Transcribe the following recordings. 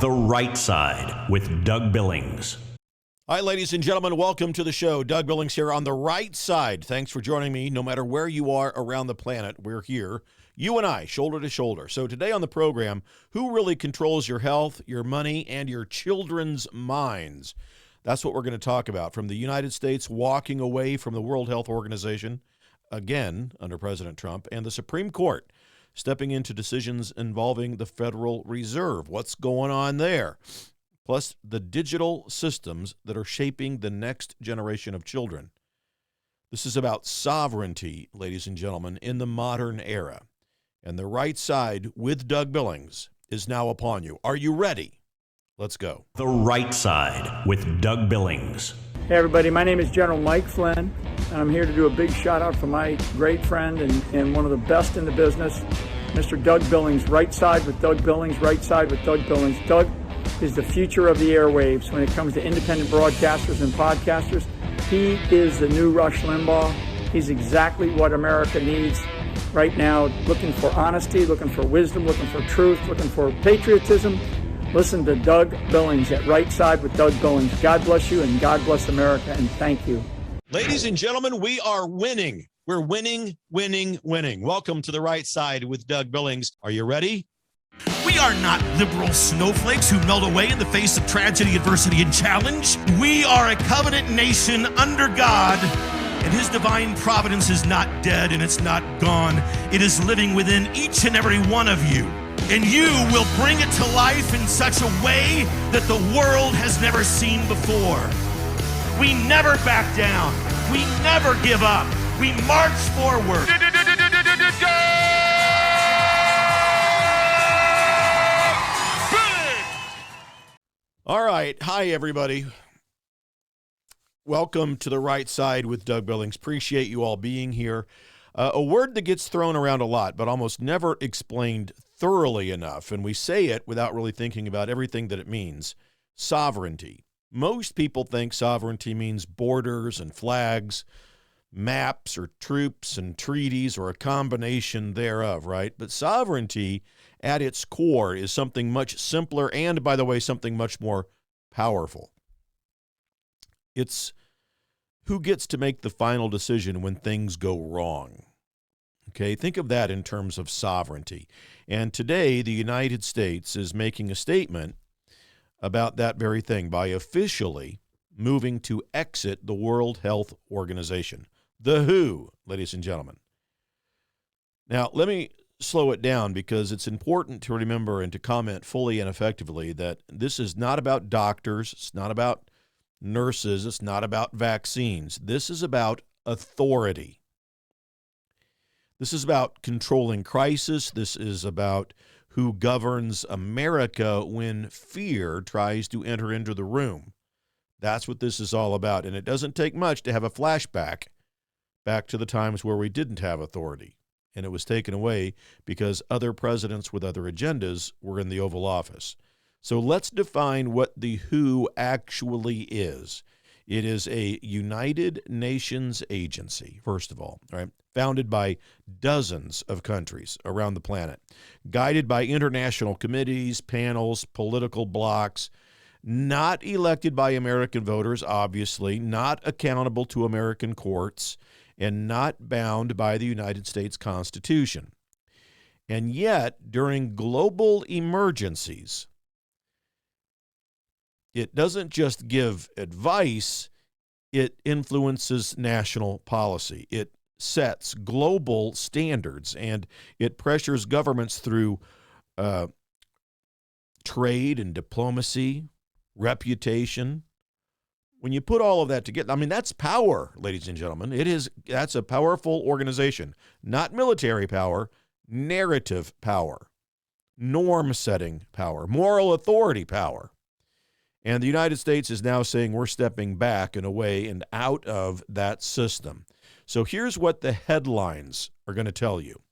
The Right Side with Doug Billings. Hi, ladies and gentlemen. Welcome to the show. Doug Billings here on The Right Side. Thanks for joining me. No matter where you are around the planet, we're here, you and I, shoulder to shoulder. So today on the program, who really controls your health, your money, and your children's minds? That's what we're going to talk about. From the United States walking away from the World Health Organization, again, under President Trump, and the Supreme Court stepping into decisions involving the Federal Reserve. What's going on there? Plus the digital systems that are shaping the next generation of children. This is about sovereignty, ladies and gentlemen, in the modern era. And The Right Side with Doug Billings is now upon you. Are you ready? Let's go. The Right Side with Doug Billings. Hey everybody, my name is General Mike Flynn, and I'm here to do a big shout out for my great friend and one of the best in the business, Mr. Doug Billings. Right Side with Doug Billings, Right Side with Doug Billings. Doug is the future of the airwaves when it comes to independent broadcasters and podcasters. He is the new Rush Limbaugh. He's exactly what America needs right now, looking for honesty, looking for wisdom, looking for truth, looking for patriotism. Listen to Doug Billings at Right Side with Doug Billings. God bless you and God bless America, and thank you. Ladies and gentlemen, we are winning. We're winning, winning, winning. Welcome to The Right Side with Doug Billings. Are you ready? We are not liberal snowflakes who melt away in the face of tragedy, adversity, and challenge. We are a covenant nation under God, and His divine providence is not dead and it's not gone. It is living within each and every one of you. And you will bring it to life in such a way that the world has never seen before. We never back down. We never give up. We march forward. All right. Hi, everybody. Welcome to The Right Side with Doug Billings. Appreciate you all being here. A word that gets thrown around a lot, but almost never explained thoroughly enough, and we say it without really thinking about everything that it means: sovereignty. Most people think sovereignty means borders and flags, maps or troops and treaties, or a combination thereof, right? But sovereignty at its core is something much simpler and, by the way, something much more powerful. It's who gets to make the final decision when things go wrong. Okay, think of that in terms of sovereignty. And today, the United States is making a statement about that very thing by officially moving to exit the World Health Organization, the WHO, ladies and gentlemen. Now, let me slow it down because it's important to remember and to comment fully and effectively that this is not about doctors, it's not about nurses, it's not about vaccines. This is about authority. This is about controlling crisis. This is about who governs America when fear tries to enter into the room. That's what this is all about. And it doesn't take much to have a flashback back to the times where we didn't have authority. And it was taken away because other presidents with other agendas were in the Oval Office. So let's define what the WHO actually is. It is a United Nations agency, first of all right? Founded by dozens of countries around the planet, guided by international committees, panels, political blocs, not elected by American voters, obviously, not accountable to American courts, and not bound by the United States Constitution. And yet, during global emergencies, it doesn't just give advice, it influences national policy. It sets global standards, and it pressures governments through trade and diplomacy, reputation. When you put all of that together, I mean, that's power, ladies and gentlemen. That's a powerful organization, not military power, narrative power, norm-setting power, moral authority power. And the United States is now saying we're stepping back and away and out of that system. So here's what the headlines are going to tell you.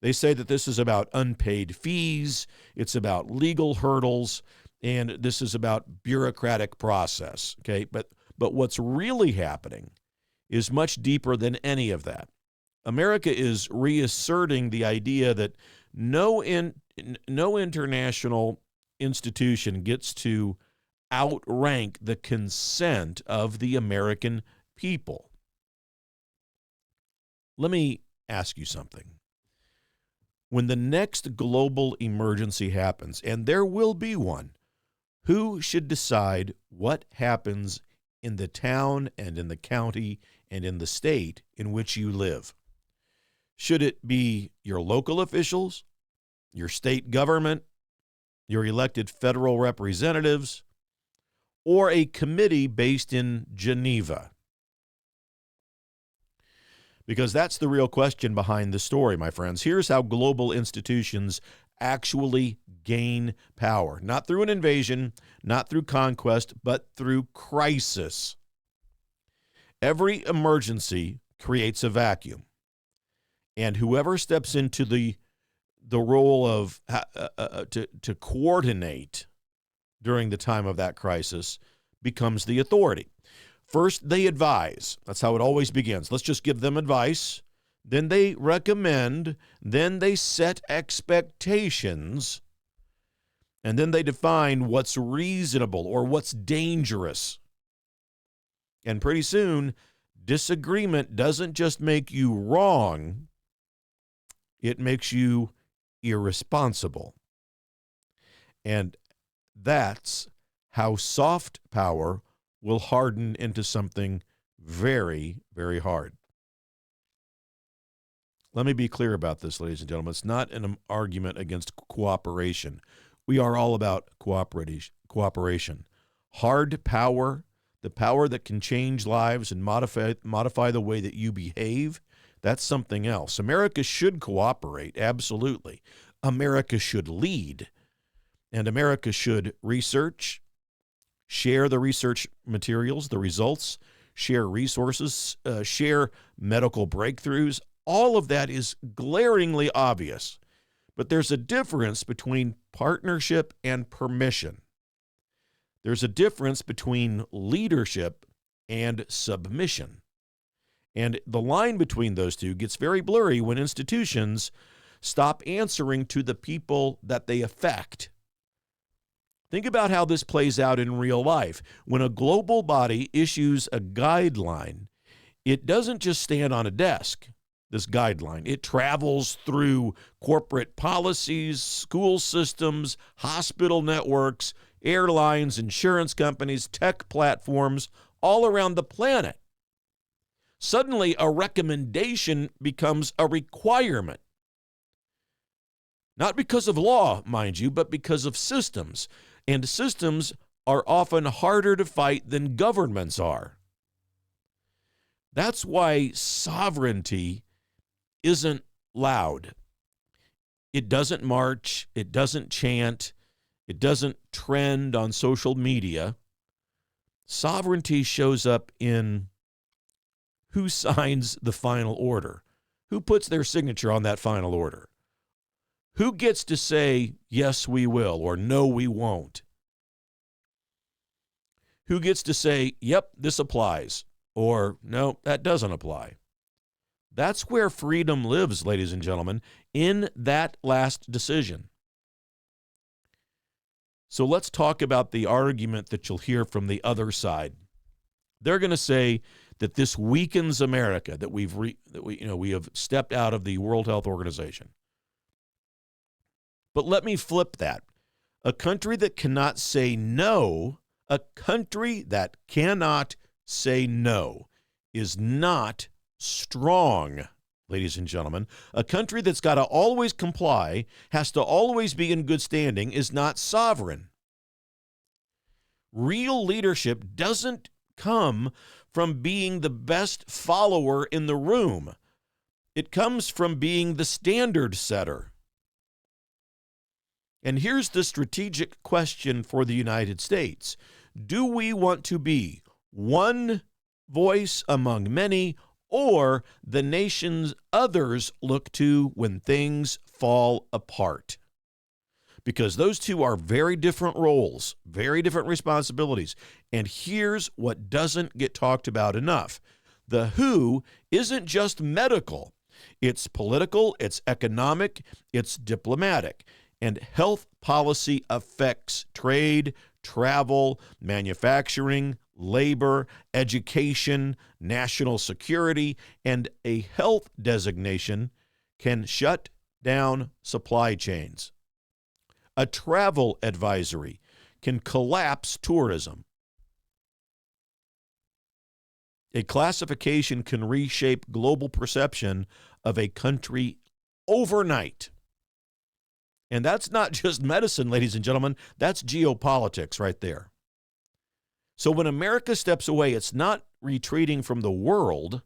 They say that this is about unpaid fees, it's about legal hurdles, and this is about bureaucratic process, okay? But what's really happening is much deeper than any of that. America is reasserting the idea that no international institution gets to outrank the consent of the American people. Let me ask you something. When the next global emergency happens, and there will be one, who should decide what happens in the town and in the county and in the state in which you live? Should it be your local officials, your state government, your elected federal representatives, or a committee based in Geneva? Because that's the real question behind the story, my friends. Here's how global institutions actually gain power. Not through an invasion, not through conquest, but through crisis. Every emergency creates a vacuum. And whoever steps into the role of to coordinate during the time of that crisis becomes the authority. First, they advise. That's how it always begins. Let's just give them advice. Then they recommend. Then they set expectations. And then they define what's reasonable or what's dangerous. And pretty soon, disagreement doesn't just make you wrong, it makes you irresponsible. And that's how soft power will harden into something very, very hard. Let me be clear about this, ladies and gentlemen. It's not an argument against cooperation. We are all about cooperation. Hard power, the power that can change lives and modify the way that you behave, that's something else. America should cooperate, absolutely. America should lead, and America should research, share the research materials, the results, share resources, share medical breakthroughs. All of that is glaringly obvious. But there's a difference between partnership and permission. There's a difference between leadership and submission. And the line between those two gets very blurry when institutions stop answering to the people that they affect. Think about how this plays out in real life. When a global body issues a guideline, it doesn't just stand on a desk, this guideline. It travels through corporate policies, school systems, hospital networks, airlines, insurance companies, tech platforms, all around the planet. Suddenly, a recommendation becomes a requirement. Not because of law, mind you, but because of systems. And systems are often harder to fight than governments are. That's why sovereignty isn't loud. It doesn't march. It doesn't chant. It doesn't trend on social media. Sovereignty shows up in who signs the final order, who puts their signature on that final order, who gets to say, yes, we will, or no, we won't, who gets to say, yep, this applies, or no, that doesn't apply. That's where freedom lives, ladies and gentlemen, in that last decision. So let's talk about the argument that you'll hear from the other side. They're going to say that this weakens America, that we have stepped out of the World Health Organization. But let me flip that. A country that cannot say no, is not strong, ladies and gentlemen. A country that's got to always comply, has to always be in good standing, is not sovereign. Real leadership doesn't come from being the best follower in the room. It comes from being the standard setter. And here's the strategic question for the United States. Do we want to be one voice among many, or the nations others look to when things fall apart? Because those two are very different roles, very different responsibilities. And here's what doesn't get talked about enough. The who isn't just medical. It's political, it's economic, it's diplomatic. And health policy affects trade, travel, manufacturing, labor, education, national security, and a health designation can shut down supply chains. A travel advisory can collapse tourism. A classification can reshape global perception of a country overnight. And that's not just medicine, ladies and gentlemen. That's geopolitics right there. So when America steps away, it's not retreating from the world.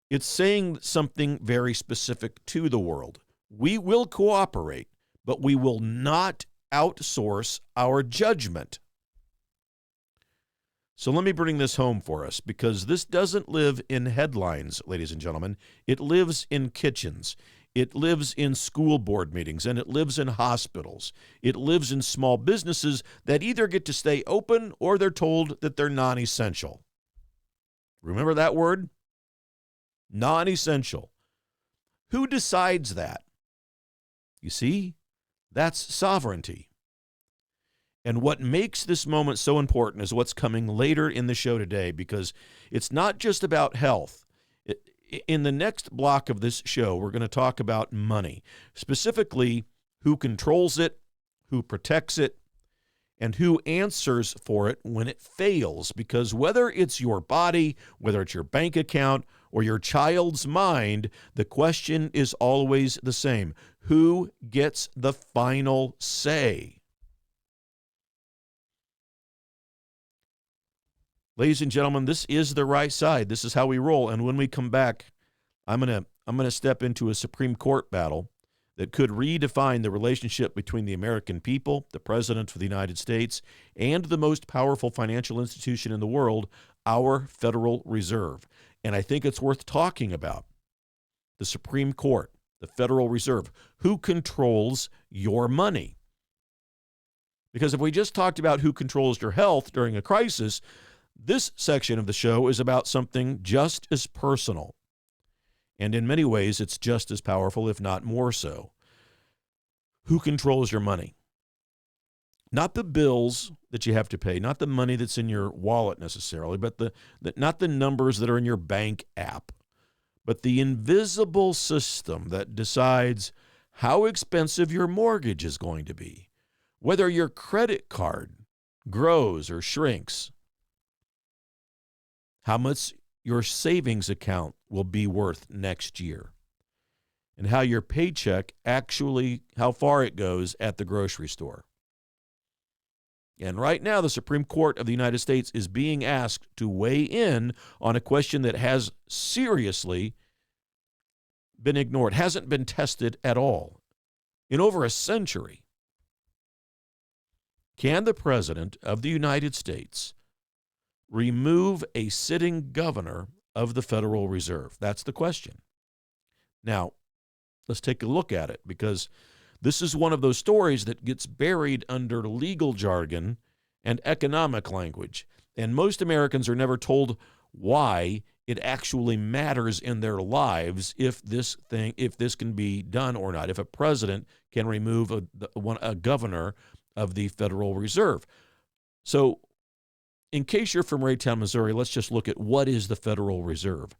It's saying something very specific to the world. We will cooperate, but we will not outsource our judgment. So let me bring this home for us, because this doesn't live in headlines, ladies and gentlemen. It lives in kitchens. It lives in school board meetings, and it lives in hospitals. It lives in small businesses that either get to stay open or they're told that they're non-essential. Remember that word? Non-essential. Who decides that? You see, that's sovereignty. And what makes this moment so important is what's coming later in the show today, because it's not just about health. In the next block of this show, we're going to talk about money, specifically who controls it, who protects it, and who answers for it when it fails. Because whether it's your body, whether it's your bank account, or your child's mind, the question is always the same. Who gets the final say? Ladies and gentlemen, this is the right side. This is how we roll. And when we come back, I'm gonna step into a Supreme Court battle that could redefine the relationship between the American people, the President of the United States, and the most powerful financial institution in the world, our Federal Reserve. And I think it's worth talking about. The Supreme Court, the Federal Reserve. Who controls your money? Because if we just talked about who controls your health during a crisis, this section of the show is about something just as personal. And in many ways, it's just as powerful, if not more so. Who controls your money? Not the bills that you have to pay, not the money that's in your wallet necessarily, but not the numbers that are in your bank app, but the invisible system that decides how expensive your mortgage is going to be, whether your credit card grows or shrinks, how much your savings account will be worth next year, and how your paycheck how far it goes at the grocery store. And right now, the Supreme Court of the United States is being asked to weigh in on a question that has seriously been ignored, hasn't been tested at all in over a century. Can the President of the United States remove a sitting governor of the Federal Reserve? That's the question. Now, let's take a look at it, because this is one of those stories that gets buried under legal jargon and economic language. And most Americans are never told why it actually matters in their lives if this can be done or not, if a president can remove a governor of the Federal Reserve. So, in case you're from Raytown, Missouri, let's just look at what is the Federal Reserve.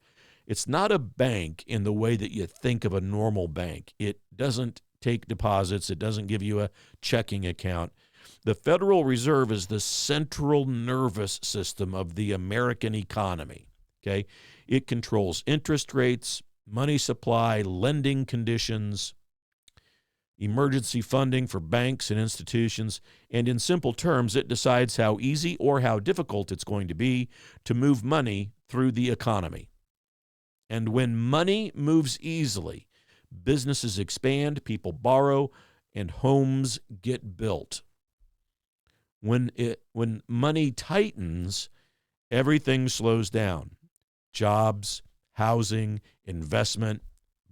It's not a bank in the way that you think of a normal bank. It doesn't take deposits. It doesn't give you a checking account. The Federal Reserve is the central nervous system of the American economy. Okay? It controls interest rates, money supply, lending conditions, emergency funding for banks and institutions, and in simple terms, it decides how easy or how difficult it's going to be to move money through the economy. And when money moves easily, businesses expand, people borrow, and homes get built. When money tightens, everything slows down. Jobs, housing, investment,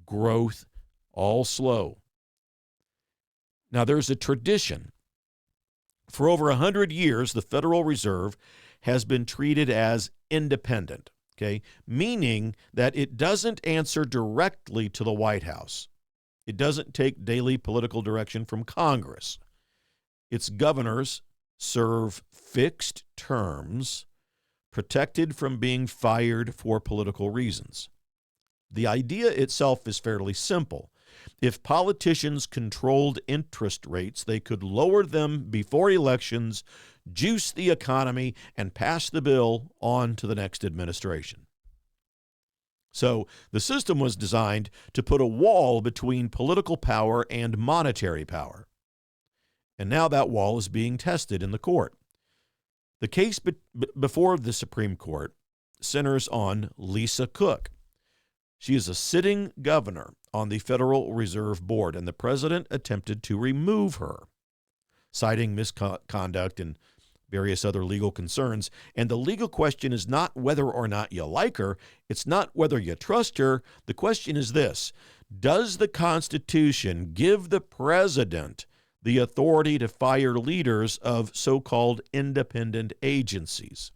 growth, all slow. Now, there's a tradition. For over 100 years, the Federal Reserve has been treated as independent, okay? Meaning that it doesn't answer directly to the White House. It doesn't take daily political direction from Congress. Its governors serve fixed terms, protected from being fired for political reasons. The idea itself is fairly simple. If politicians controlled interest rates, they could lower them before elections, juice the economy, and pass the bill on to the next administration. So the system was designed to put a wall between political power and monetary power. And now that wall is being tested in the court. The case before the Supreme Court centers on Lisa Cook. She is a sitting governor on the Federal Reserve Board, and the president attempted to remove her, citing misconduct and various other legal concerns. And the legal question is not whether or not you like her. It's not whether you trust her. The question is this: does the Constitution give the president the authority to fire leaders of so-called independent agencies?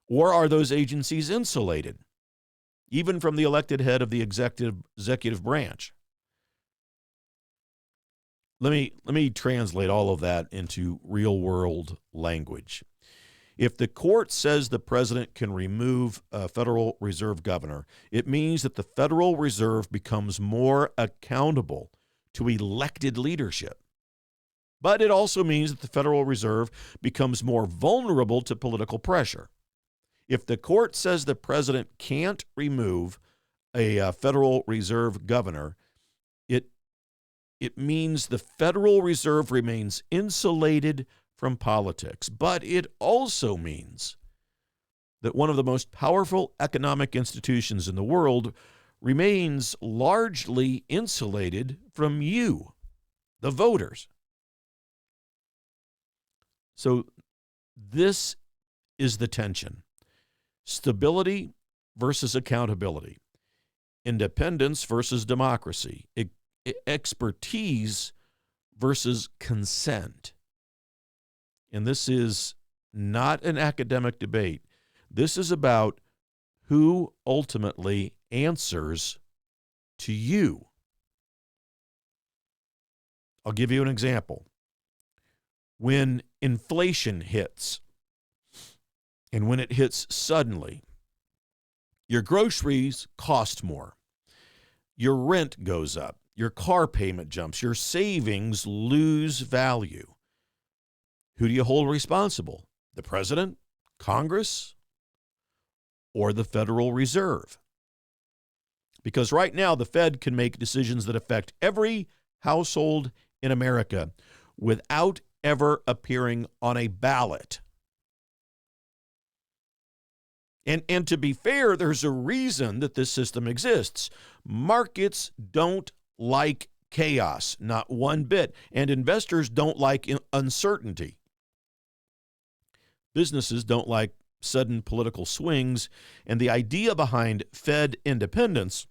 Or are those agencies insulated, even from the elected head of the executive branch? Let me translate all of that into real-world language. If the court says the president can remove a Federal Reserve governor, it means that the Federal Reserve becomes more accountable to elected leadership. But it also means that the Federal Reserve becomes more vulnerable to political pressure. If the court says the president can't remove a Federal Reserve governor, it means the Federal Reserve remains insulated from politics. But it also means that one of the most powerful economic institutions in the world remains largely insulated from you, the voters. So this is the tension. Stability versus accountability. Independence versus democracy. Expertise versus consent. And this is not an academic debate. This is about who ultimately answers to you. I'll give you an example. When inflation hits, and when it hits suddenly, your groceries cost more. Your rent goes up. Your car payment jumps. Your savings lose value. Who do you hold responsible? The president, Congress, or the Federal Reserve? Because right now, the Fed can make decisions that affect every household in America without ever appearing on a ballot. And to be fair, there's a reason that this system exists. Markets don't like chaos, not one bit. And investors don't like uncertainty. Businesses don't like sudden political swings. And the idea behind Fed independence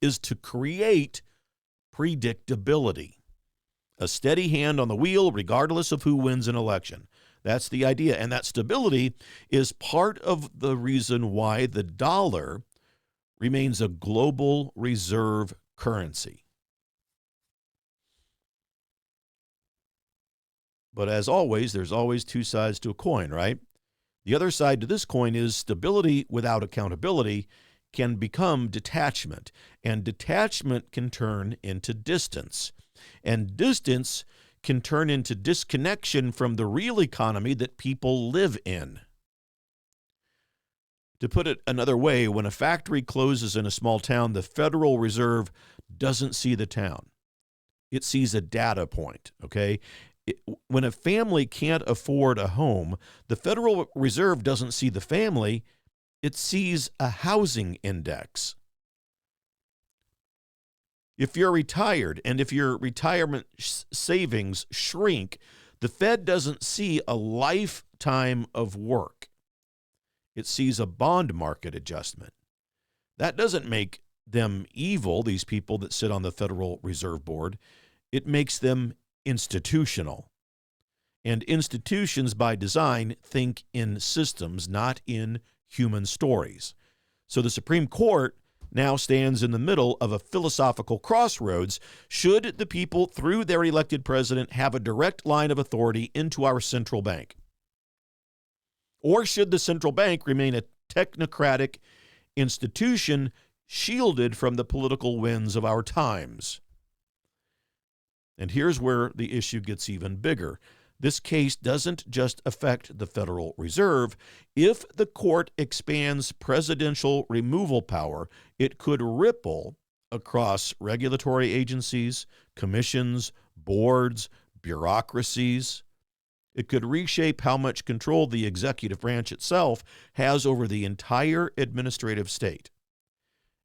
is to create predictability. A steady hand on the wheel regardless of who wins an election. That's the idea. And that stability is part of the reason why the dollar remains a global reserve currency. But as always, there's always two sides to a coin, right? The other side to this coin is stability without accountability can become detachment, and detachment can turn into distance, and distance can turn into disconnection from the real economy that people live in. To put it another way, when a factory closes in a small town, the Federal Reserve doesn't see the town. It sees a data point, okay? When a family can't afford a home, the Federal Reserve doesn't see the family. It sees a housing index. If you're retired and if your retirement savings shrink, the Fed doesn't see a lifetime of work. It sees a bond market adjustment. That doesn't make them evil, these people that sit on the Federal Reserve Board. It makes them institutional. And institutions, by design, think in systems, not in human stories. So the Supreme Court now stands in the middle of a philosophical crossroads. Should the people, through their elected president, have a direct line of authority into our central bank? Or should the central bank remain a technocratic institution shielded from the political winds of our times? And here's where the issue gets even bigger. This case doesn't just affect the Federal Reserve. If the court expands presidential removal power, it could ripple across regulatory agencies, commissions, boards, bureaucracies. It could reshape how much control the executive branch itself has over the entire administrative state.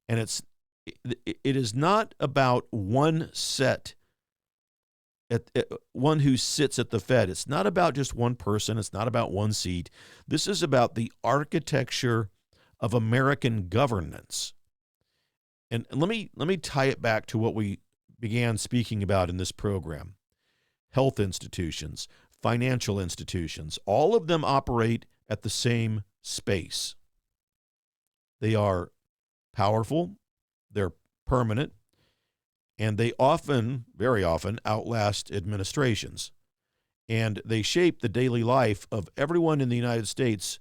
And it is not about one who sits at the Fed. It's not about just one person. It's not about one seat. This is about the architecture of American governance. And let me tie it back to what we began speaking about in this program. Health institutions, financial institutions, all of them operate at the same space. They are powerful, they're permanent, and they often, very often, outlast administrations. And they shape the daily life of everyone in the United States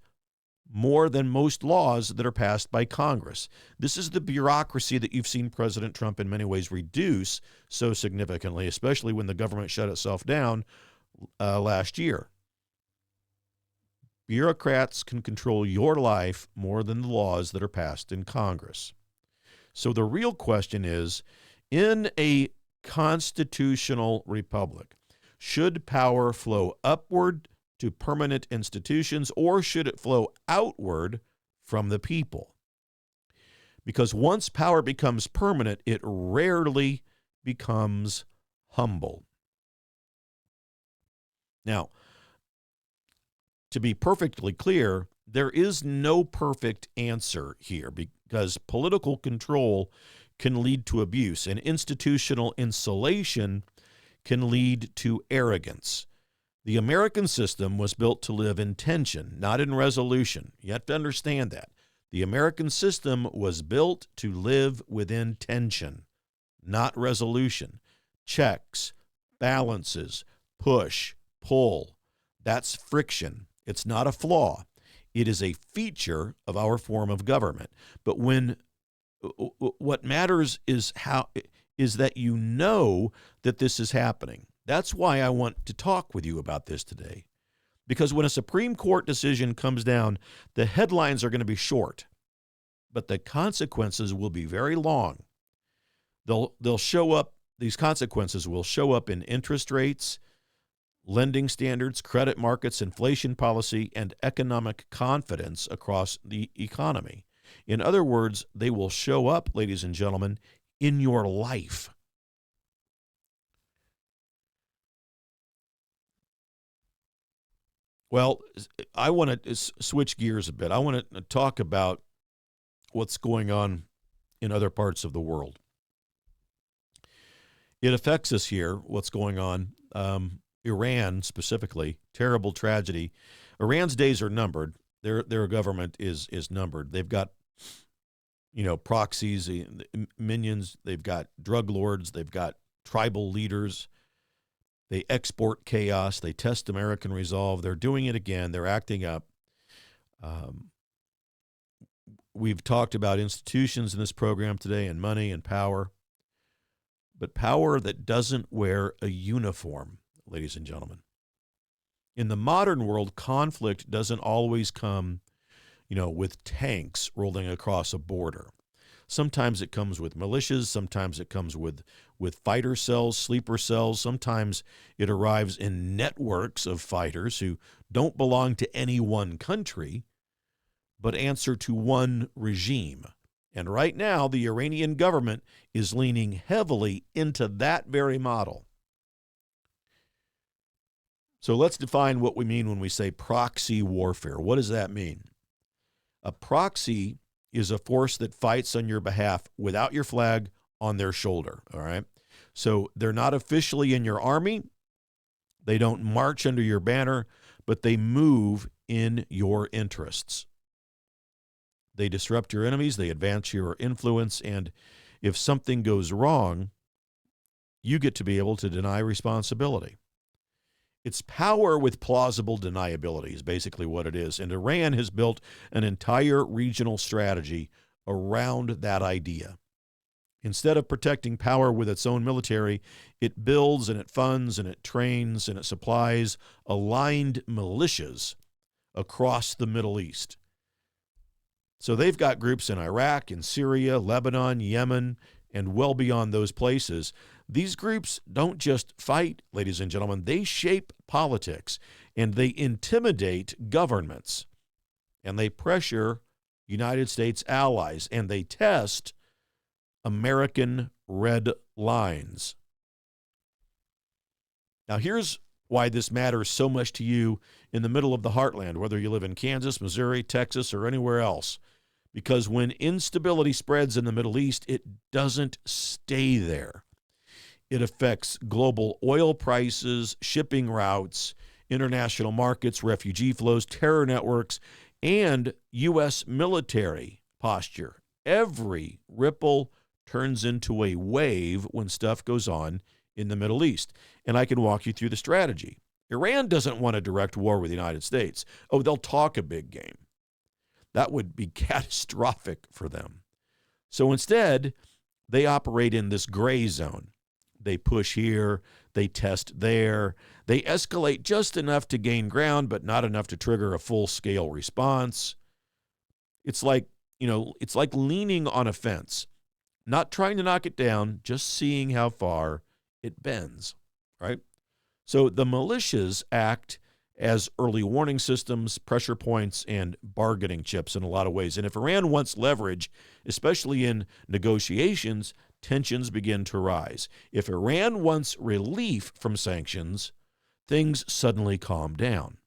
more than most laws that are passed by Congress. This is the bureaucracy that you've seen President Trump in many ways reduce so significantly, especially when the government shut itself down last year. Bureaucrats can control your life more than the laws that are passed in Congress. So the real question is, in a constitutional republic, should power flow upward to permanent institutions, or should it flow outward from the people? Because once power becomes permanent, it rarely becomes humble. Now, to be perfectly clear, there is no perfect answer here, because political control can lead to abuse, and institutional insulation can lead to arrogance. The American system was built to live in tension, not in resolution. You have to understand that. The American system was built to live within tension, not resolution. Checks, balances, push, pull. That's friction. It's not a flaw. It is a feature of our form of government. But what matters is that you know that this is happening. That's why I want to talk with you about this today. Because when a Supreme Court decision comes down, the headlines are going to be short, but the consequences will be very long. They'll show up, these consequences will show up in interest rates, lending standards, credit markets, inflation policy, and economic confidence across the economy. In other words, they will show up, ladies and gentlemen, in your life. Well, I want to switch gears a bit. I want to talk about what's going on in other parts of the world. It affects us here, what's going on. Iran specifically, terrible tragedy. Iran's days are numbered. Their government is numbered. They've got, proxies, minions. They've got drug lords. They've got tribal leaders. They export chaos. They test American resolve. They're doing it again. They're acting up. We've talked about institutions in this program today, and money and power. But power that doesn't wear a uniform, ladies and gentlemen. In the modern world, conflict doesn't always come, with tanks rolling across a border. Sometimes it comes with militias. Sometimes it comes with fighter cells, sleeper cells. Sometimes it arrives in networks of fighters who don't belong to any one country, but answer to one regime. And right now, the Iranian government is leaning heavily into that very model. So let's define what we mean when we say proxy warfare. What does that mean? A proxy is a force that fights on your behalf without your flag on their shoulder, all right? So they're not officially in your army. They don't march under your banner, but they move in your interests. They disrupt your enemies, they advance your influence, and if something goes wrong, you get to be able to deny responsibility. It's power with plausible deniability is basically what it is. And Iran has built an entire regional strategy around that idea. Instead of protecting power with its own military, it builds and it funds and it trains and it supplies aligned militias across the Middle East. So they've got groups in Iraq, in Syria, Lebanon, Yemen, and well beyond those places. These groups don't just fight, ladies and gentlemen. They shape politics, and they intimidate governments, and they pressure United States allies, and they test American red lines. Now, here's why this matters so much to you in the middle of the heartland, whether you live in Kansas, Missouri, Texas, or anywhere else. Because when instability spreads in the Middle East, it doesn't stay there. It affects global oil prices, shipping routes, international markets, refugee flows, terror networks, and U.S. military posture. Every ripple turns into a wave when stuff goes on in the Middle East. And I can walk you through the strategy. Iran doesn't want a direct war with the United States. Oh, they'll talk a big game. That would be catastrophic for them. So instead, they operate in this gray zone. They push here, they test there, they escalate just enough to gain ground, but not enough to trigger a full-scale response. It's like leaning on a fence, not trying to knock it down, just seeing how far it bends, right? So the militias act as early warning systems, pressure points, and bargaining chips in a lot of ways. And if Iran wants leverage, especially in negotiations, tensions begin to rise. If Iran wants relief from sanctions, things suddenly calm down.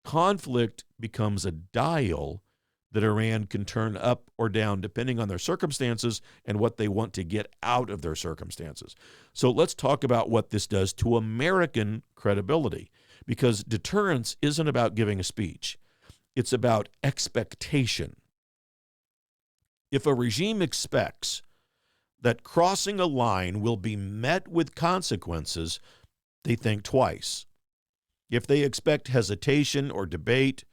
Conflict becomes a dial that Iran can turn up or down depending on their circumstances and what they want to get out of their circumstances. So let's talk about what this does to American credibility, because deterrence isn't about giving a speech. It's about expectation. If a regime expects that crossing a line will be met with consequences, they think twice. If they expect hesitation or debate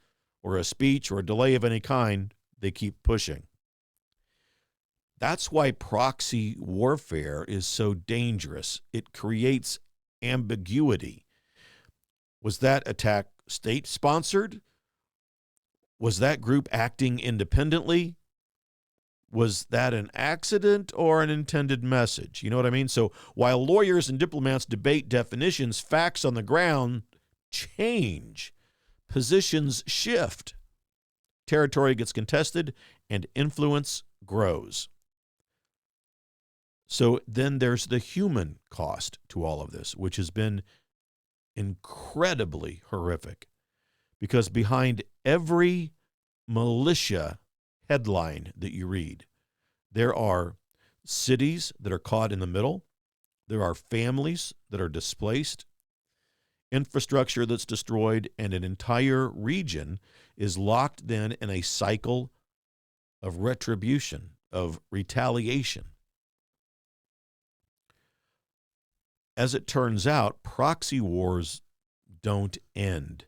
or a speech or a delay of any kind, they keep pushing. That's why proxy warfare is so dangerous. It creates ambiguity. Was that attack state-sponsored? Was that group acting independently? Was that an accident or an intended message? You know what I mean? So while lawyers and diplomats debate definitions, facts on the ground change. Positions shift. Territory gets contested and influence grows. So then there's the human cost to all of this, which has been incredibly horrific, because behind every militia headline that you read, there are cities that are caught in the middle. There are families that are displaced, infrastructure that's destroyed, and an entire region is locked then in a cycle of retribution, of retaliation. As it turns out, proxy wars don't end.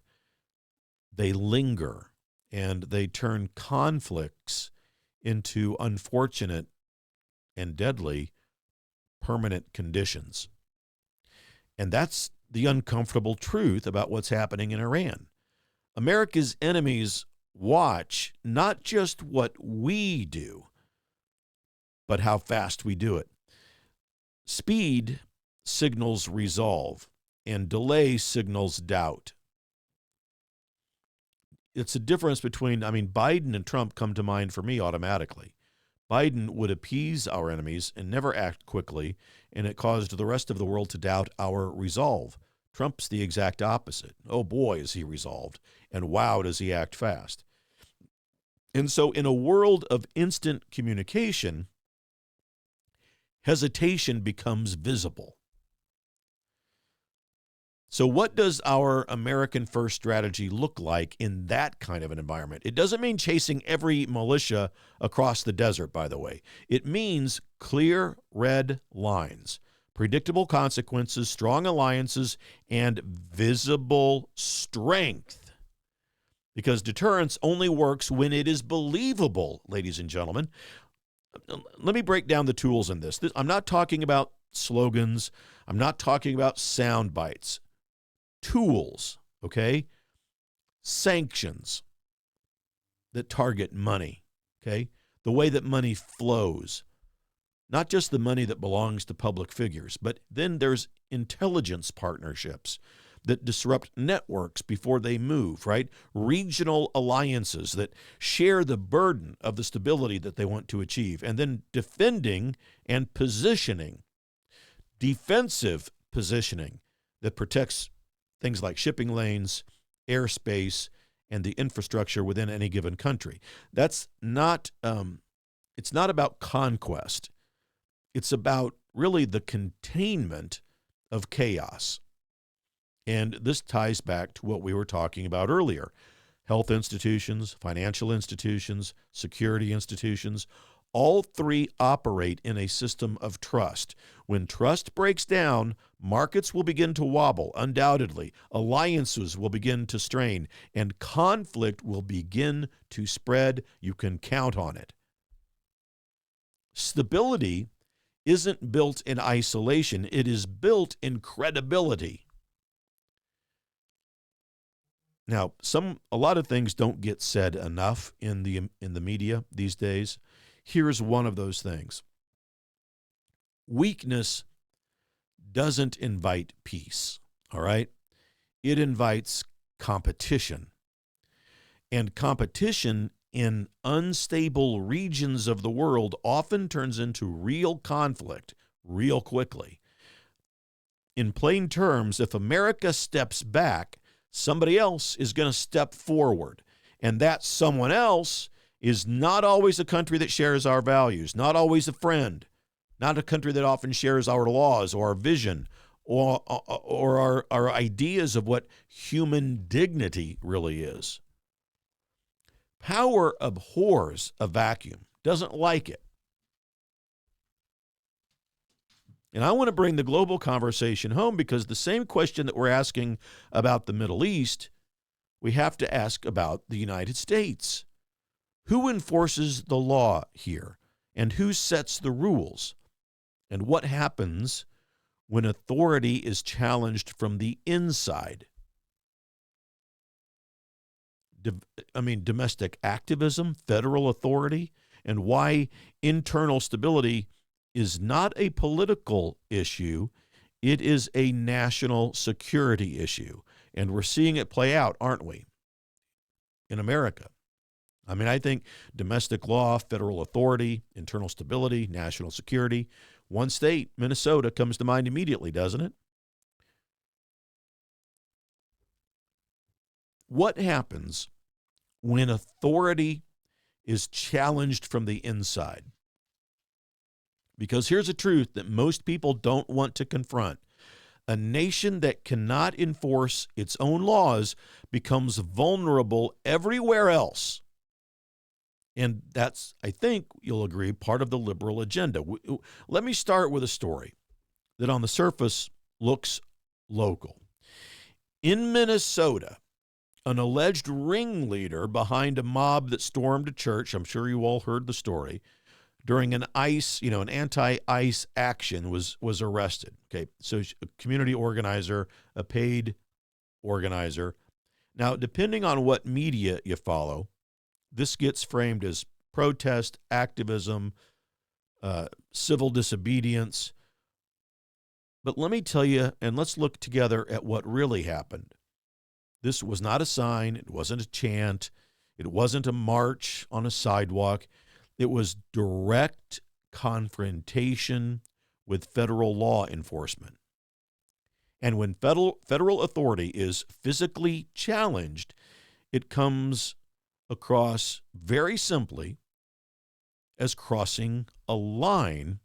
They linger, and they turn conflicts into unfortunate and deadly permanent conditions. And that's the uncomfortable truth about what's happening in Iran. America's enemies watch not just what we do, but how fast we do it. Speed signals resolve, and delay signals doubt. It's a difference between, Biden and Trump come to mind for me automatically. Biden would appease our enemies and never act quickly, and it caused the rest of the world to doubt our resolve. Trump's the exact opposite. Oh boy, is he resolved, and wow, does he act fast. And so in a world of instant communication, hesitation becomes visible. So what does our American first strategy look like in that kind of an environment? It doesn't mean chasing every militia across the desert, by the way. It means clear red lines, predictable consequences, strong alliances, and visible strength. Because deterrence only works when it is believable, ladies and gentlemen. Let me break down the tools in this. I'm not talking about slogans. I'm not talking about sound bites. Tools, okay? Sanctions that target money, okay? The way that money flows. Not just the money that belongs to public figures, but then there's intelligence partnerships that disrupt networks before they move, right? Regional alliances that share the burden of the stability that they want to achieve, and then defending and positioning, defensive positioning that protects things like shipping lanes, airspace, and the infrastructure within any given country. That's not, it's not about conquest. It's about really the containment of chaos. And this ties back to what we were talking about earlier. Health institutions, financial institutions, security institutions, all three operate in a system of trust. When trust breaks down, markets will begin to wobble, undoubtedly. Alliances will begin to strain, and conflict will begin to spread. You can count on it. Stability isn't built in isolation. It is built in credibility. Now, a lot of things don't get said enough in the media these days. Here's one of those things. Weakness doesn't invite peace, all right? It invites competition. And competition in unstable regions of the world often turns into real conflict real quickly. In plain terms, if America steps back, somebody else is going to step forward. And that someone else is not always a country that shares our values, not always a friend, not a country that often shares our laws or our vision or our ideas of what human dignity really is. Power abhors a vacuum, doesn't like it. And I want to bring the global conversation home because the same question that we're asking about the Middle East, we have to ask about the United States. Who enforces the law here? And who sets the rules? And what happens when authority is challenged from the inside? Domestic activism, federal authority, and why internal stability is not a political issue. It is a national security issue. And we're seeing it play out, aren't we, in America? I think domestic law, federal authority, internal stability, national security. One state, Minnesota, comes to mind immediately, doesn't it? What happens when authority is challenged from the inside? Because here's a truth that most people don't want to confront. A nation that cannot enforce its own laws becomes vulnerable everywhere else. And that's, I think you'll agree, part of the liberal agenda. Let me start with a story that on the surface looks local. In Minnesota, an alleged ringleader behind a mob that stormed a church, I'm sure you all heard the story, during an anti-ICE action was arrested. Okay, so a community organizer, a paid organizer. Now, depending on what media you follow, this gets framed as protest, activism, civil disobedience. But let me tell you, and let's look together at what really happened. This was not a sign. It wasn't a chant. It wasn't a march on a sidewalk. It was direct confrontation with federal law enforcement. And when federal authority is physically challenged, it comes across very simply as crossing a line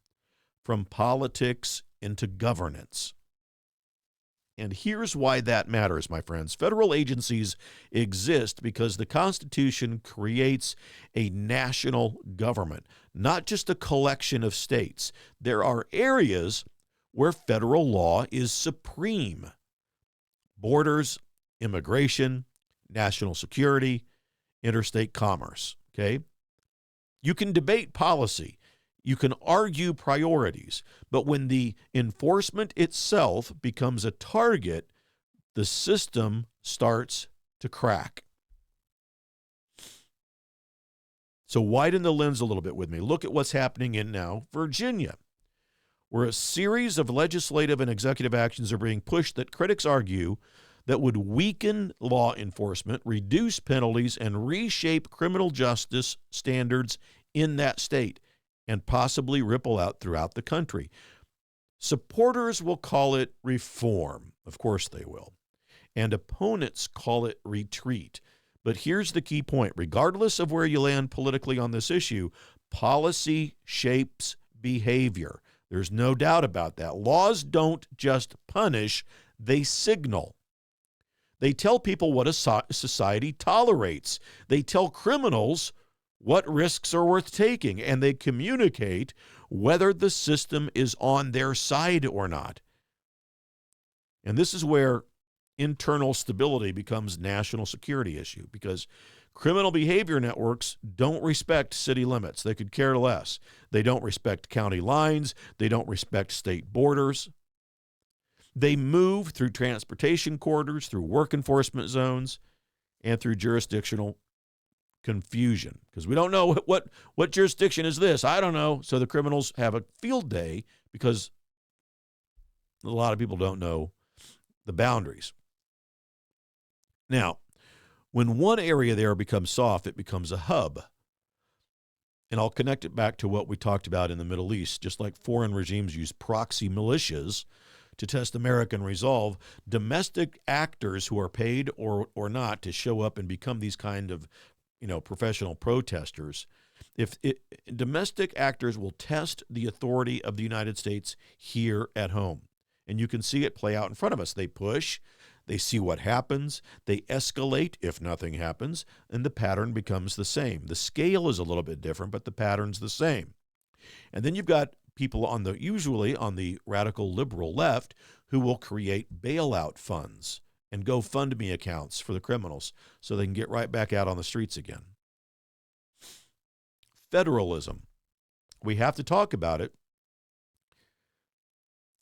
from politics into governance. And here's why that matters, my friends. Federal agencies exist because the Constitution creates a national government, not just a collection of states. There are areas where federal law is supreme. Borders, immigration, national security, interstate commerce, okay? You can debate policy. You can argue priorities, but when the enforcement itself becomes a target, the system starts to crack. So widen the lens a little bit with me. Look at what's happening in now Virginia, where a series of legislative and executive actions are being pushed that critics argue that would weaken law enforcement, reduce penalties, and reshape criminal justice standards in that state, and possibly ripple out throughout the country. Supporters will call it reform. Of course they will. And opponents call it retreat. But here's the key point. Regardless of where you land politically on this issue, policy shapes behavior. There's no doubt about that. Laws don't just punish, they signal. They tell people what a society tolerates. They tell criminals what risks are worth taking, and they communicate whether the system is on their side or not. And this is where internal stability becomes a national security issue, because criminal behavior networks don't respect city limits. They could care less. They don't respect county lines. They don't respect state borders. They move through transportation corridors, through work enforcement zones, and through jurisdictional confusion, because we don't know what jurisdiction is this. I don't know. So the criminals have a field day because a lot of people don't know the boundaries. Now, when one area there becomes soft, it becomes a hub. And I'll connect it back to what we talked about in the Middle East. Just like foreign regimes use proxy militias to test American resolve, domestic actors who are paid or not to show up and become these kind of professional protesters, domestic actors will test the authority of the United States here at home. And you can see it play out in front of us. They push, they see what happens, they escalate if nothing happens, and the pattern becomes the same. The scale is a little bit different, but the pattern's the same. And then you've got people usually on the radical liberal left who will create bailout funds and GoFundMe accounts for the criminals so they can get right back out on the streets again. Federalism. We have to talk about it.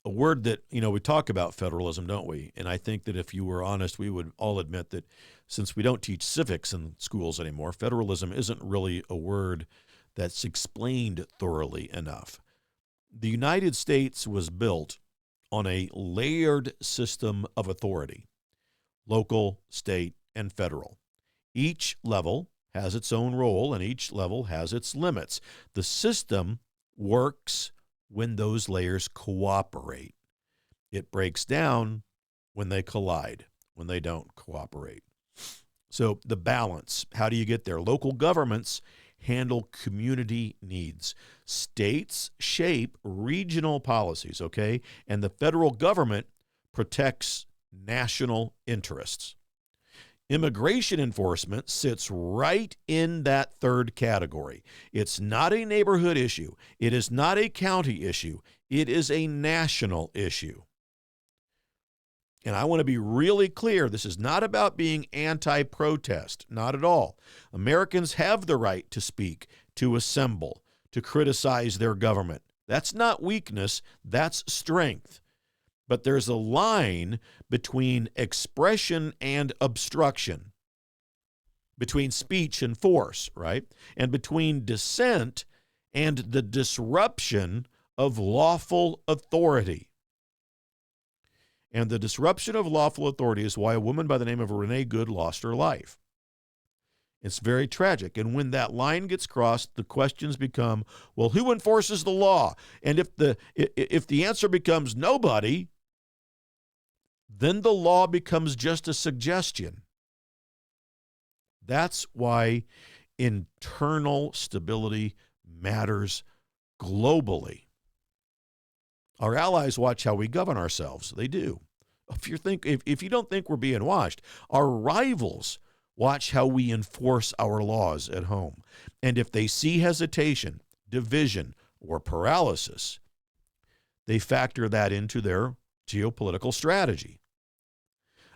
A word that, we talk about federalism, don't we? And I think that if you were honest, we would all admit that since we don't teach civics in schools anymore, federalism isn't really a word that's explained thoroughly enough. The United States was built on a layered system of authority. Local, state, and federal. Each level has its own role, and each level has its limits. The system works when those layers cooperate. It breaks down when they collide, when they don't cooperate. So the balance, how do you get there? Local governments handle community needs. States shape regional policies, okay? And the federal government protects national interests. Immigration enforcement sits right in that third category. It's not a neighborhood issue. It is not a county issue. It is a national issue. And I want to be really clear, this is not about being anti-protest, not at all. Americans have the right to speak, to assemble, to criticize their government. That's not weakness, that's strength. But there's a line between expression and obstruction, between speech and force, right? And between dissent and the disruption of lawful authority. And the disruption of lawful authority is why a woman by the name of Renee Good lost her life. It's very tragic. And when that line gets crossed, the questions become, well, who enforces the law? And if the answer becomes nobody, then the law becomes just a suggestion. That's why internal stability matters globally. Our allies watch how we govern ourselves. They do. If you don't think we're being watched, our rivals watch how we enforce our laws at home. And if they see hesitation, division, or paralysis, they factor that into their geopolitical strategy.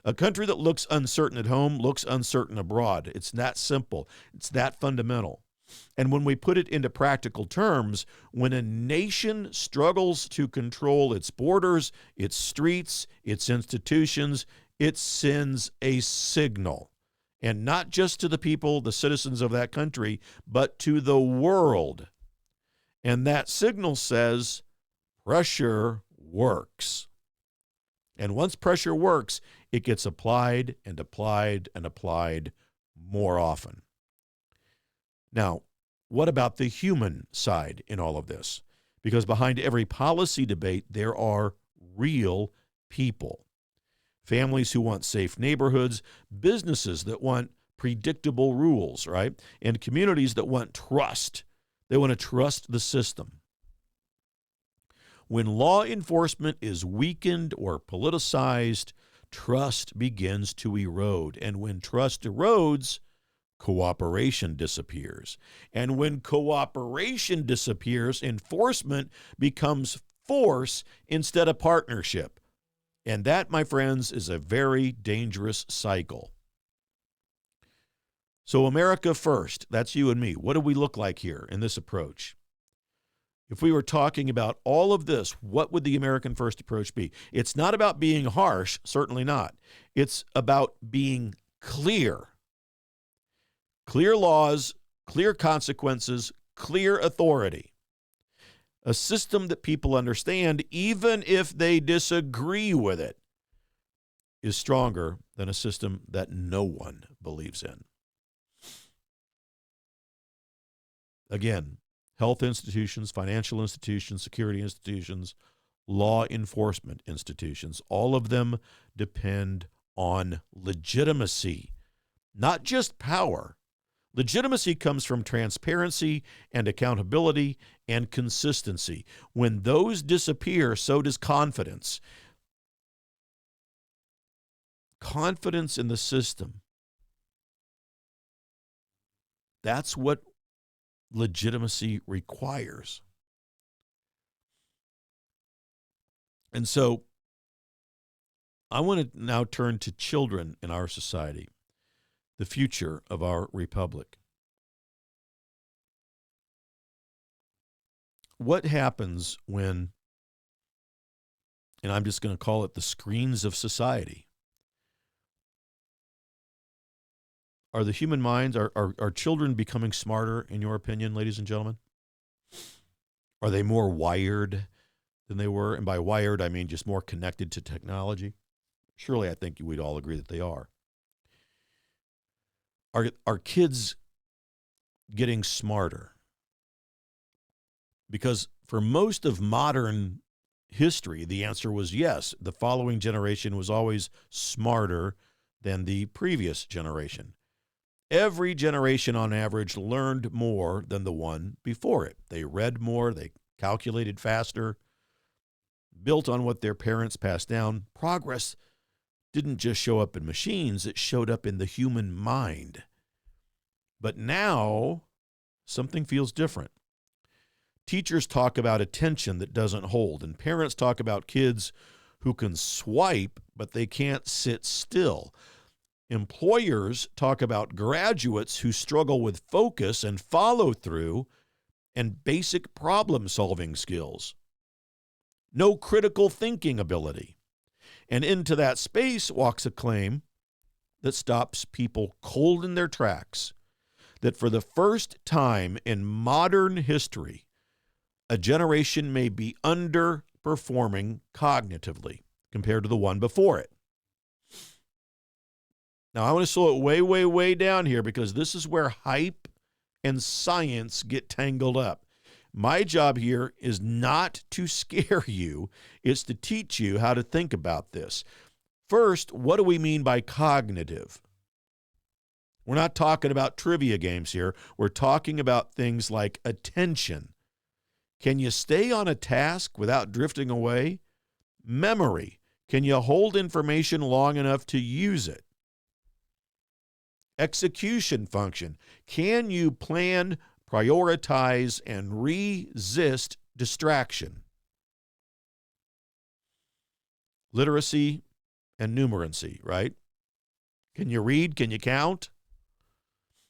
A country that looks uncertain at home looks uncertain abroad. It's that simple. It's that fundamental. And when we put it into practical terms, when a nation struggles to control its borders, its streets, its institutions, it sends a signal. And not just to the people, the citizens of that country, but to the world. And that signal says pressure works. And once pressure works, it gets applied and applied and applied more often. Now, what about the human side in all of this? Because behind every policy debate, there are real people. Families who want safe neighborhoods, businesses that want predictable rules, right? And communities that want trust. They want to trust the system. When law enforcement is weakened or politicized, trust begins to erode. And when trust erodes, cooperation disappears. And when cooperation disappears, enforcement becomes force instead of partnership. And that, my friends, is a very dangerous cycle. So America first, that's you and me. What do we look like here in this approach? If we were talking about all of this, what would the American first approach be? It's not about being harsh, certainly not. It's about being clear. Clear laws, clear consequences, clear authority. A system that people understand, even if they disagree with it, is stronger than a system that no one believes in. Again, health institutions, financial institutions, security institutions, law enforcement institutions, all of them depend on legitimacy, not just power. Legitimacy comes from transparency and accountability and consistency. When those disappear, so does confidence. Confidence in the system. That's what legitimacy requires. And so I want to now turn to children in our society, the future of our republic. What happens when, and I'm just going to call it the screens of society, are the human minds, are children becoming smarter, in your opinion, ladies and gentlemen? Are they more wired than they were? And by wired, I mean just more connected to technology. Surely I think we'd all agree that they are. Are kids getting smarter? Because for most of modern history, the answer was yes. The following generation was always smarter than the previous generation. Every generation on average learned more than the one before it. They read more, they calculated faster, built on what their parents passed down. Progress didn't just show up in machines, it showed up in the human mind. But now, something feels different. Teachers talk about attention that doesn't hold, and parents talk about kids who can swipe, but they can't sit still. Employers talk about graduates who struggle with focus and follow through and basic problem-solving skills. No critical thinking ability. And into that space walks a claim that stops people cold in their tracks, that for the first time in modern history, a generation may be underperforming cognitively compared to the one before it. Now, I want to slow it way, way, way down here because this is where hype and science get tangled up. My job here is not to scare you. It's to teach you how to think about this. First, what do we mean by cognitive? We're not talking about trivia games here. We're talking about things like attention. Can you stay on a task without drifting away? Memory. Can you hold information long enough to use it? Execution function. Can you plan, prioritize, and resist distraction? Literacy and numeracy, right? Can you read? Can you count?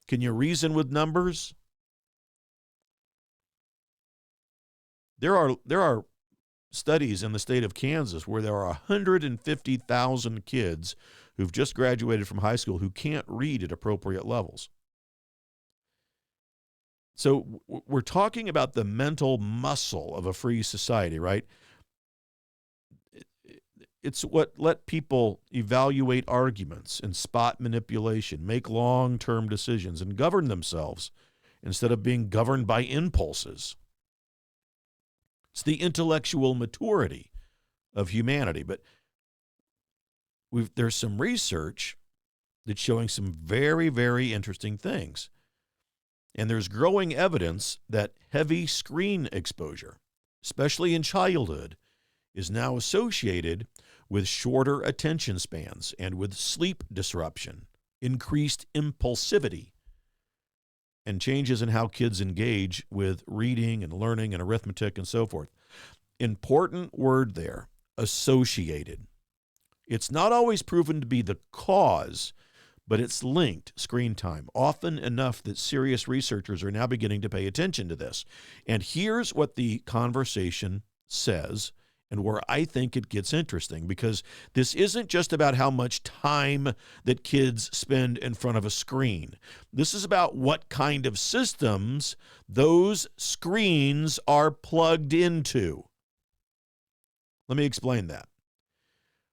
Can you reason with numbers? There are studies in the state of Kansas where there are 150,000 kids who've just graduated from high school who can't read at appropriate levels. So we're talking about the mental muscle of a free society, right? It's what let people evaluate arguments and spot manipulation, make long-term decisions, and govern themselves instead of being governed by impulses. It's the intellectual maturity of humanity. But there's some research that's showing some very, very interesting things. And there's growing evidence that heavy screen exposure, especially in childhood, is now associated with shorter attention spans and with sleep disruption, increased impulsivity, and changes in how kids engage with reading and learning and arithmetic and so forth. Important word there, associated. It's not always proven to be the cause, but it's linked, screen time, often enough that serious researchers are now beginning to pay attention to this. And here's what the conversation says, and where I think it gets interesting, because this isn't just about how much time that kids spend in front of a screen. This is about what kind of systems those screens are plugged into. Let me explain that.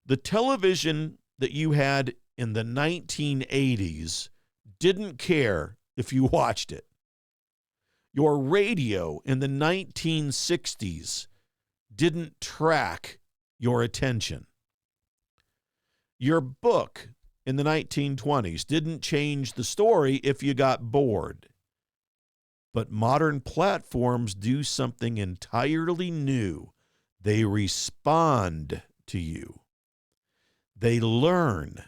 The television that you had in the 1980s didn't care if you watched it. Your radio in the 1960s didn't track your attention. Your book in the 1920s didn't change the story if you got bored. But modern platforms do something entirely new. They respond to you. They learn.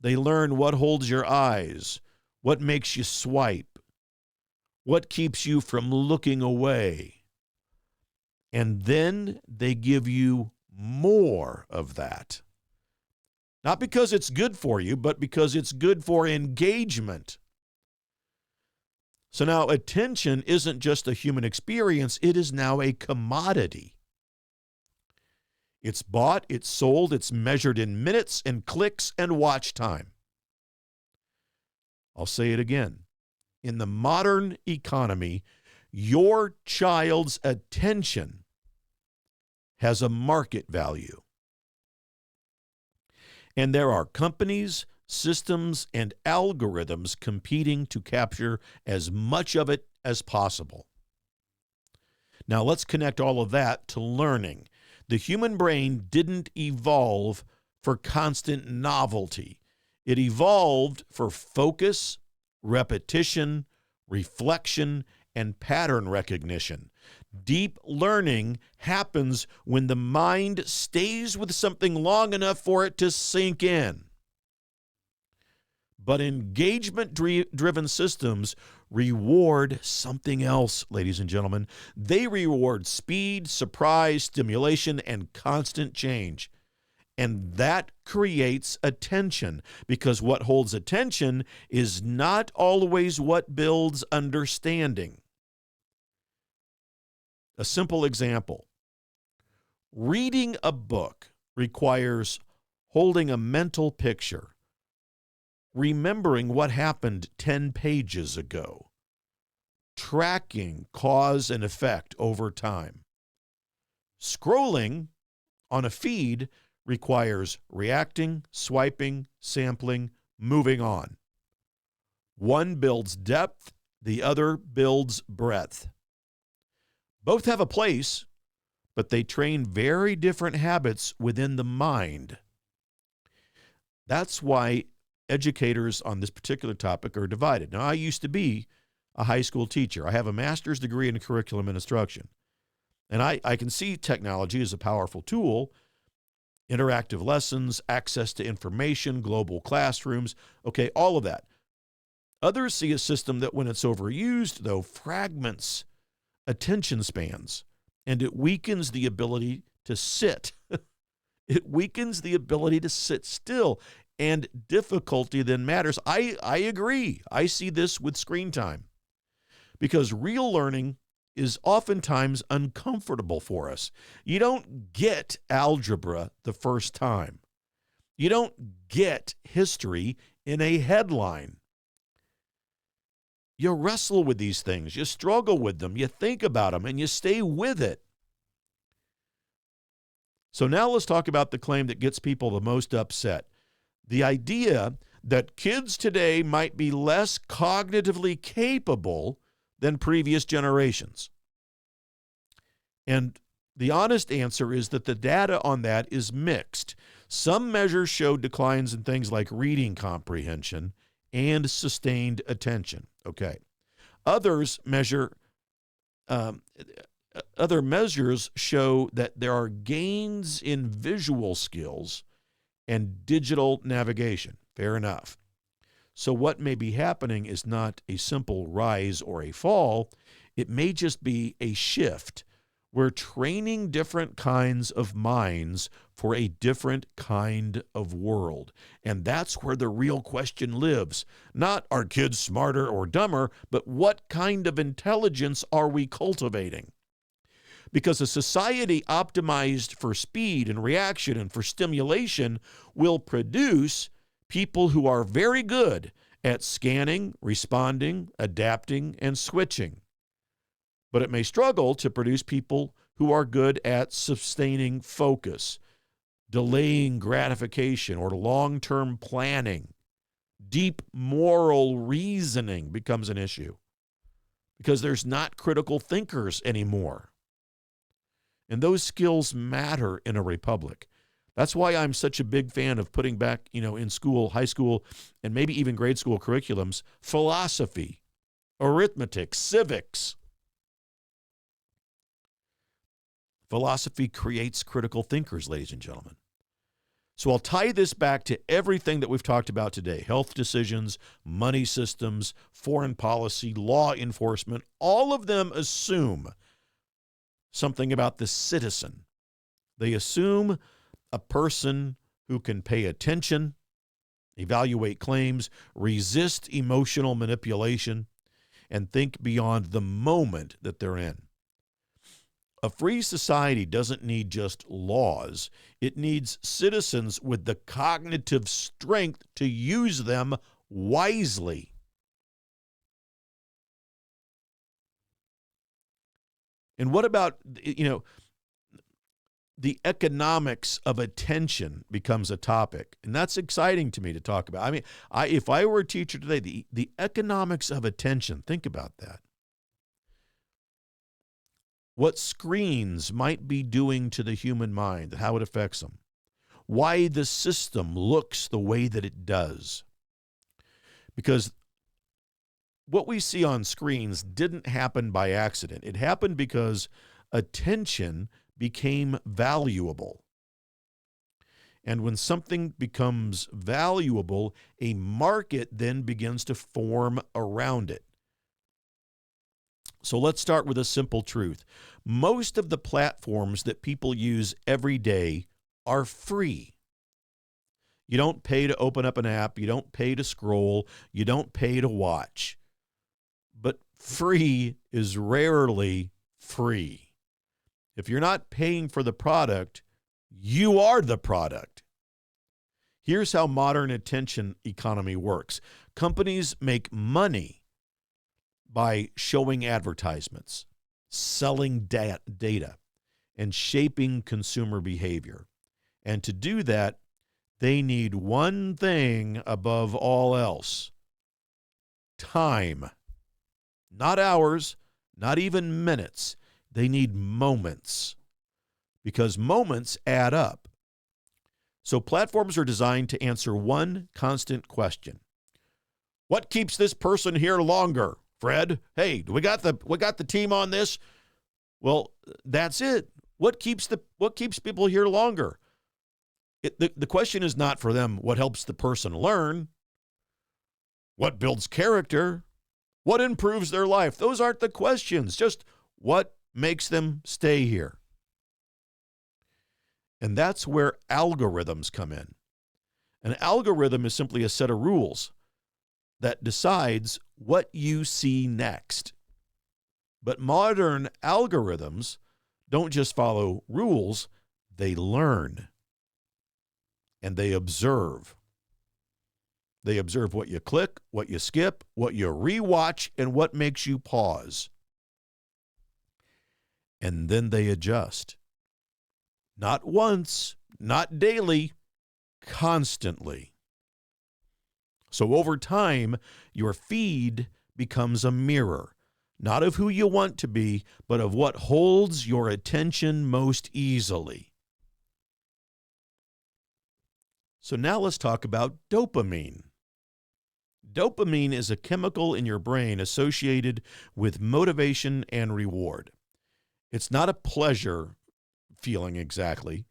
They learn what holds your eyes, what makes you swipe, what keeps you from looking away. And then they give you more of that. Not because it's good for you, but because it's good for engagement. So now attention isn't just a human experience, it is now a commodity. It's bought, it's sold, it's measured in minutes and clicks and watch time. I'll say it again. In the modern economy, your child's attention has a market value. And there are companies, systems, and algorithms competing to capture as much of it as possible. Now let's connect all of that to learning. The human brain didn't evolve for constant novelty. It evolved for focus, repetition, reflection, and pattern recognition. Deep learning happens when the mind stays with something long enough for it to sink in. But engagement-driven systems reward something else, ladies and gentlemen. They reward speed, surprise, stimulation, and constant change. And that creates attention, because what holds attention is not always what builds understanding. A simple example. Reading a book requires holding a mental picture, remembering what happened 10 pages ago, tracking cause and effect over time. Scrolling on a feed requires reacting, swiping, sampling, moving on. One builds depth, the other builds breadth. Both have a place, but they train very different habits within the mind. That's why educators on this particular topic are divided. Now, I used to be a high school teacher. I have a master's degree in curriculum and instruction. And I can see technology as a powerful tool, interactive lessons, access to information, global classrooms, okay, all of that. Others see a system that, when it's overused, though, fragments attention spans, and it weakens the ability to sit. It weakens the ability to sit still, and difficulty then matters. I agree. I see this with screen time, because real learning is oftentimes uncomfortable for us. You don't get algebra the first time. You don't get history in a headline. You wrestle with these things. You struggle with them. You think about them, and you stay with it. So now let's talk about the claim that gets people the most upset. The idea that kids today might be less cognitively capable than previous generations. And the honest answer is that the data on that is mixed. Some measures showed declines in things like reading comprehension and sustained attention. Okay. Other measures show that there are gains in visual skills and digital navigation. Fair enough. So what may be happening is not a simple rise or a fall. It may just be a shift. We're training different kinds of minds for a different kind of world. And that's where the real question lives. Not are kids smarter or dumber, but what kind of intelligence are we cultivating? Because a society optimized for speed and reaction and for stimulation will produce people who are very good at scanning, responding, adapting, and switching. But it may struggle to produce people who are good at sustaining focus, delaying gratification, or long-term planning. Deep moral reasoning becomes an issue because there's not critical thinkers anymore. And those skills matter in a republic. That's why I'm such a big fan of putting back, in school, high school, and maybe even grade school curriculums, philosophy, arithmetic, civics. Philosophy creates critical thinkers, ladies and gentlemen. So I'll tie this back to everything that we've talked about today: health decisions, money systems, foreign policy, law enforcement. All of them assume something about the citizen. They assume a person who can pay attention, evaluate claims, resist emotional manipulation, and think beyond the moment that they're in. A free society doesn't need just laws. It needs citizens with the cognitive strength to use them wisely. And what about, the economics of attention becomes a topic, and that's exciting to me to talk about. I mean, if I were a teacher today, the economics of attention, think about that. What screens might be doing to the human mind, how it affects them, why the system looks the way that it does. Because what we see on screens didn't happen by accident. It happened because attention became valuable. And when something becomes valuable, a market then begins to form around it. So let's start with a simple truth. Most of the platforms that people use every day are free. You don't pay to open up an app. You don't pay to scroll. You don't pay to watch. But free is rarely free. If you're not paying for the product, you are the product. Here's how modern attention economy works. Companies make money by showing advertisements, selling data, and shaping consumer behavior. And to do that, they need one thing above all else: time. Not hours, not even minutes. They need moments, because moments add up. So platforms are designed to answer one constant question: what keeps this person here longer? Fred, hey, we got the team on this? Well, that's it. What keeps people here longer? The question is not for them what helps the person learn, what builds character, what improves their life. Those aren't the questions, just what makes them stay here. And that's where algorithms come in. An algorithm is simply a set of rules that decides what you see next. But modern algorithms don't just follow rules, they learn. And they observe. They observe what you click, what you skip, what you rewatch, and what makes you pause. And then they adjust. Not once, not daily, constantly. So over time, your feed becomes a mirror, not of who you want to be, but of what holds your attention most easily. So now let's talk about dopamine. Dopamine is a chemical in your brain associated with motivation and reward. It's not a pleasure feeling exactly.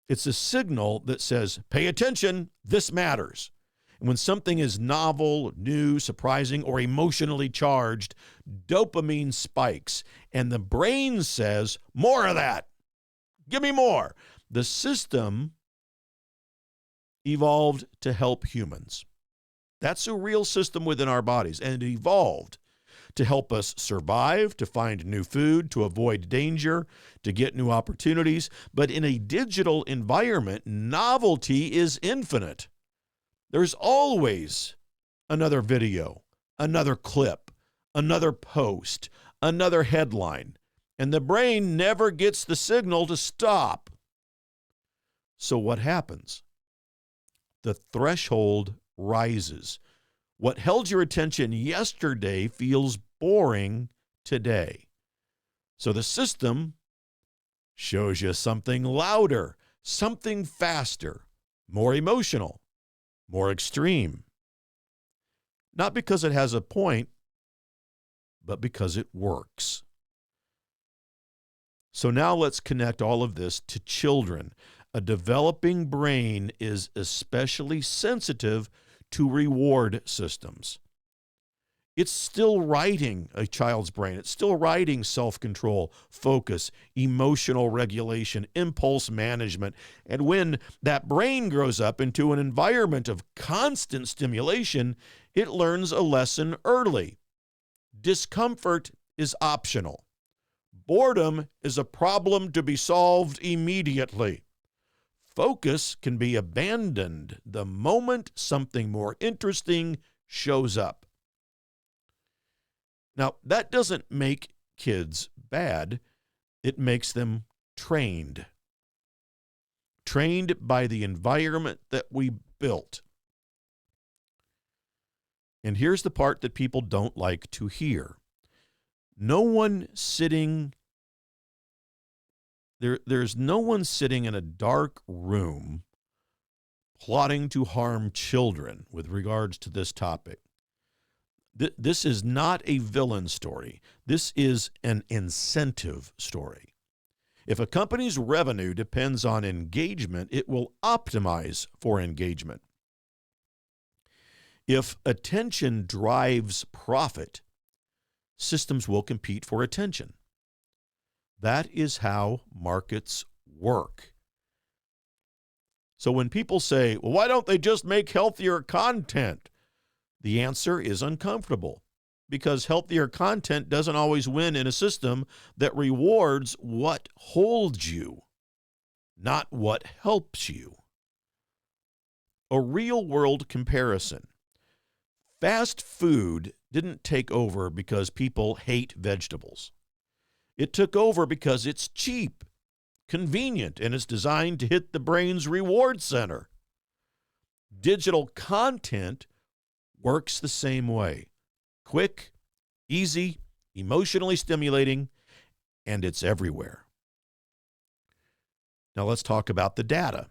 It's a signal that says, pay attention, this matters. And when something is novel, new, surprising, or emotionally charged, dopamine spikes, and the brain says, more of that. Give me more. The system evolved to help humans. That's a real system within our bodies, and it evolved to help us survive, to find new food, to avoid danger, to get new opportunities. But in a digital environment, novelty is infinite. There's always another video, another clip, another post, another headline, and the brain never gets the signal to stop. So what happens? The threshold rises. What held your attention yesterday feels boring today. So the system shows you something louder, something faster, more emotional, more extreme. Not because it has a point, but because it works. So now let's connect all of this to children. A developing brain is especially sensitive to reward systems. It's still writing a child's brain. It's still writing self-control, focus, emotional regulation, impulse management. And when that brain grows up into an environment of constant stimulation, it learns a lesson early. Discomfort is optional. Boredom is a problem to be solved immediately. Focus can be abandoned the moment something more interesting shows up. Now, that doesn't make kids bad. It makes them trained. Trained by the environment that we built. And here's the part that people don't like to hear. There's no one sitting in a dark room plotting to harm children with regards to this topic. This is not a villain story. This is an incentive story. If a company's revenue depends on engagement, it will optimize for engagement. If attention drives profit, systems will compete for attention. That is how markets work. So when people say, well, why don't they just make healthier content? The answer is uncomfortable, because healthier content doesn't always win in a system that rewards what holds you, not what helps you. A real-world comparison. Fast food didn't take over because people hate vegetables. It took over because it's cheap, convenient, and it's designed to hit the brain's reward center. Digital content works the same way. Quick, easy, emotionally stimulating, and it's everywhere. Now let's talk about the data.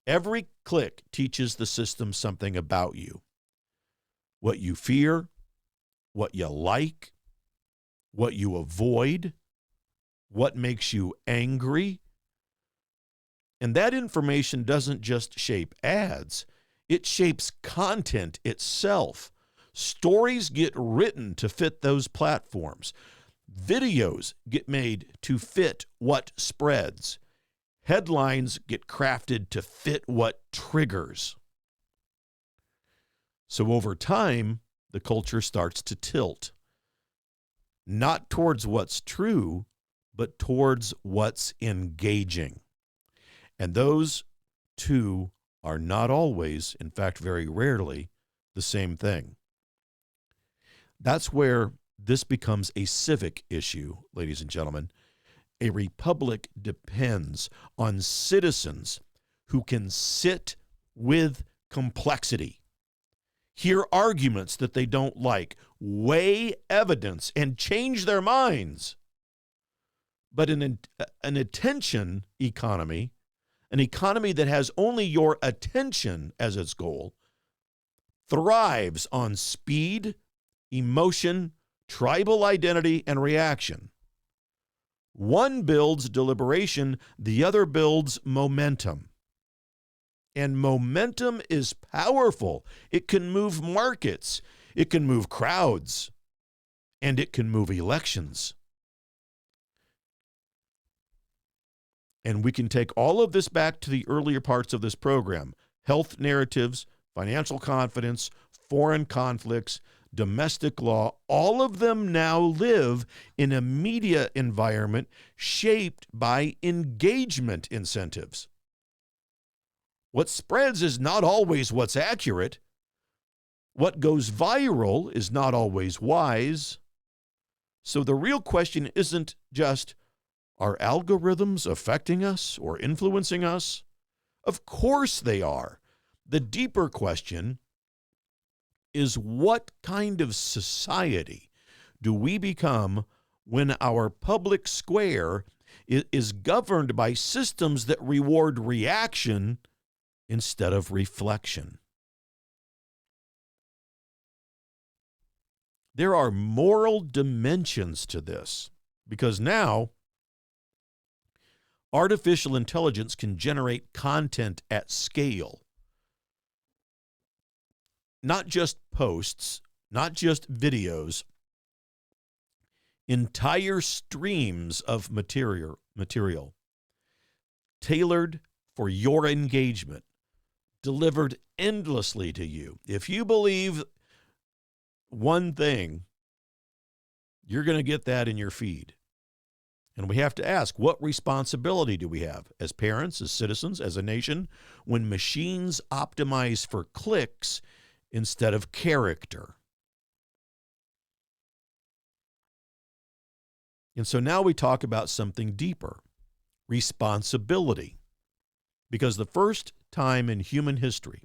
Every click teaches the system something about you. What you fear, what you like, what you avoid, what makes you angry. And that information doesn't just shape ads, it shapes content itself. Stories get written to fit those platforms. Videos get made to fit what spreads. Headlines get crafted to fit what triggers. So over time, the culture starts to tilt, not towards what's true, but towards what's engaging. And those two are not always, in fact, very rarely, the same thing. That's where this becomes a civic issue, ladies and gentlemen. A republic depends on citizens who can sit with complexity, hear arguments that they don't like, weigh evidence, and change their minds. But an attention economy, an economy that has only your attention as its goal, thrives on speed, emotion, tribal identity, and reaction. One builds deliberation, the other builds momentum. And momentum is powerful. It can move markets, it can move crowds, and it can move elections. And we can take all of this back to the earlier parts of this program: health narratives, financial confidence, foreign conflicts, domestic law. All of them now live in a media environment shaped by engagement incentives. What spreads is not always what's accurate. What goes viral is not always wise. So the real question isn't just, are algorithms affecting us or influencing us? Of course they are. The deeper question is, what kind of society do we become when our public square is governed by systems that reward reaction instead of reflection? There are moral dimensions to this, because now artificial intelligence can generate content at scale. Not just posts, not just videos, entire streams of material tailored for your engagement, delivered endlessly to you. If you believe one thing, you're going to get that in your feed. And we have to ask, what responsibility do we have as parents, as citizens, as a nation, when machines optimize for clicks instead of character? And so now we talk about something deeper: responsibility. Because the first time in human history,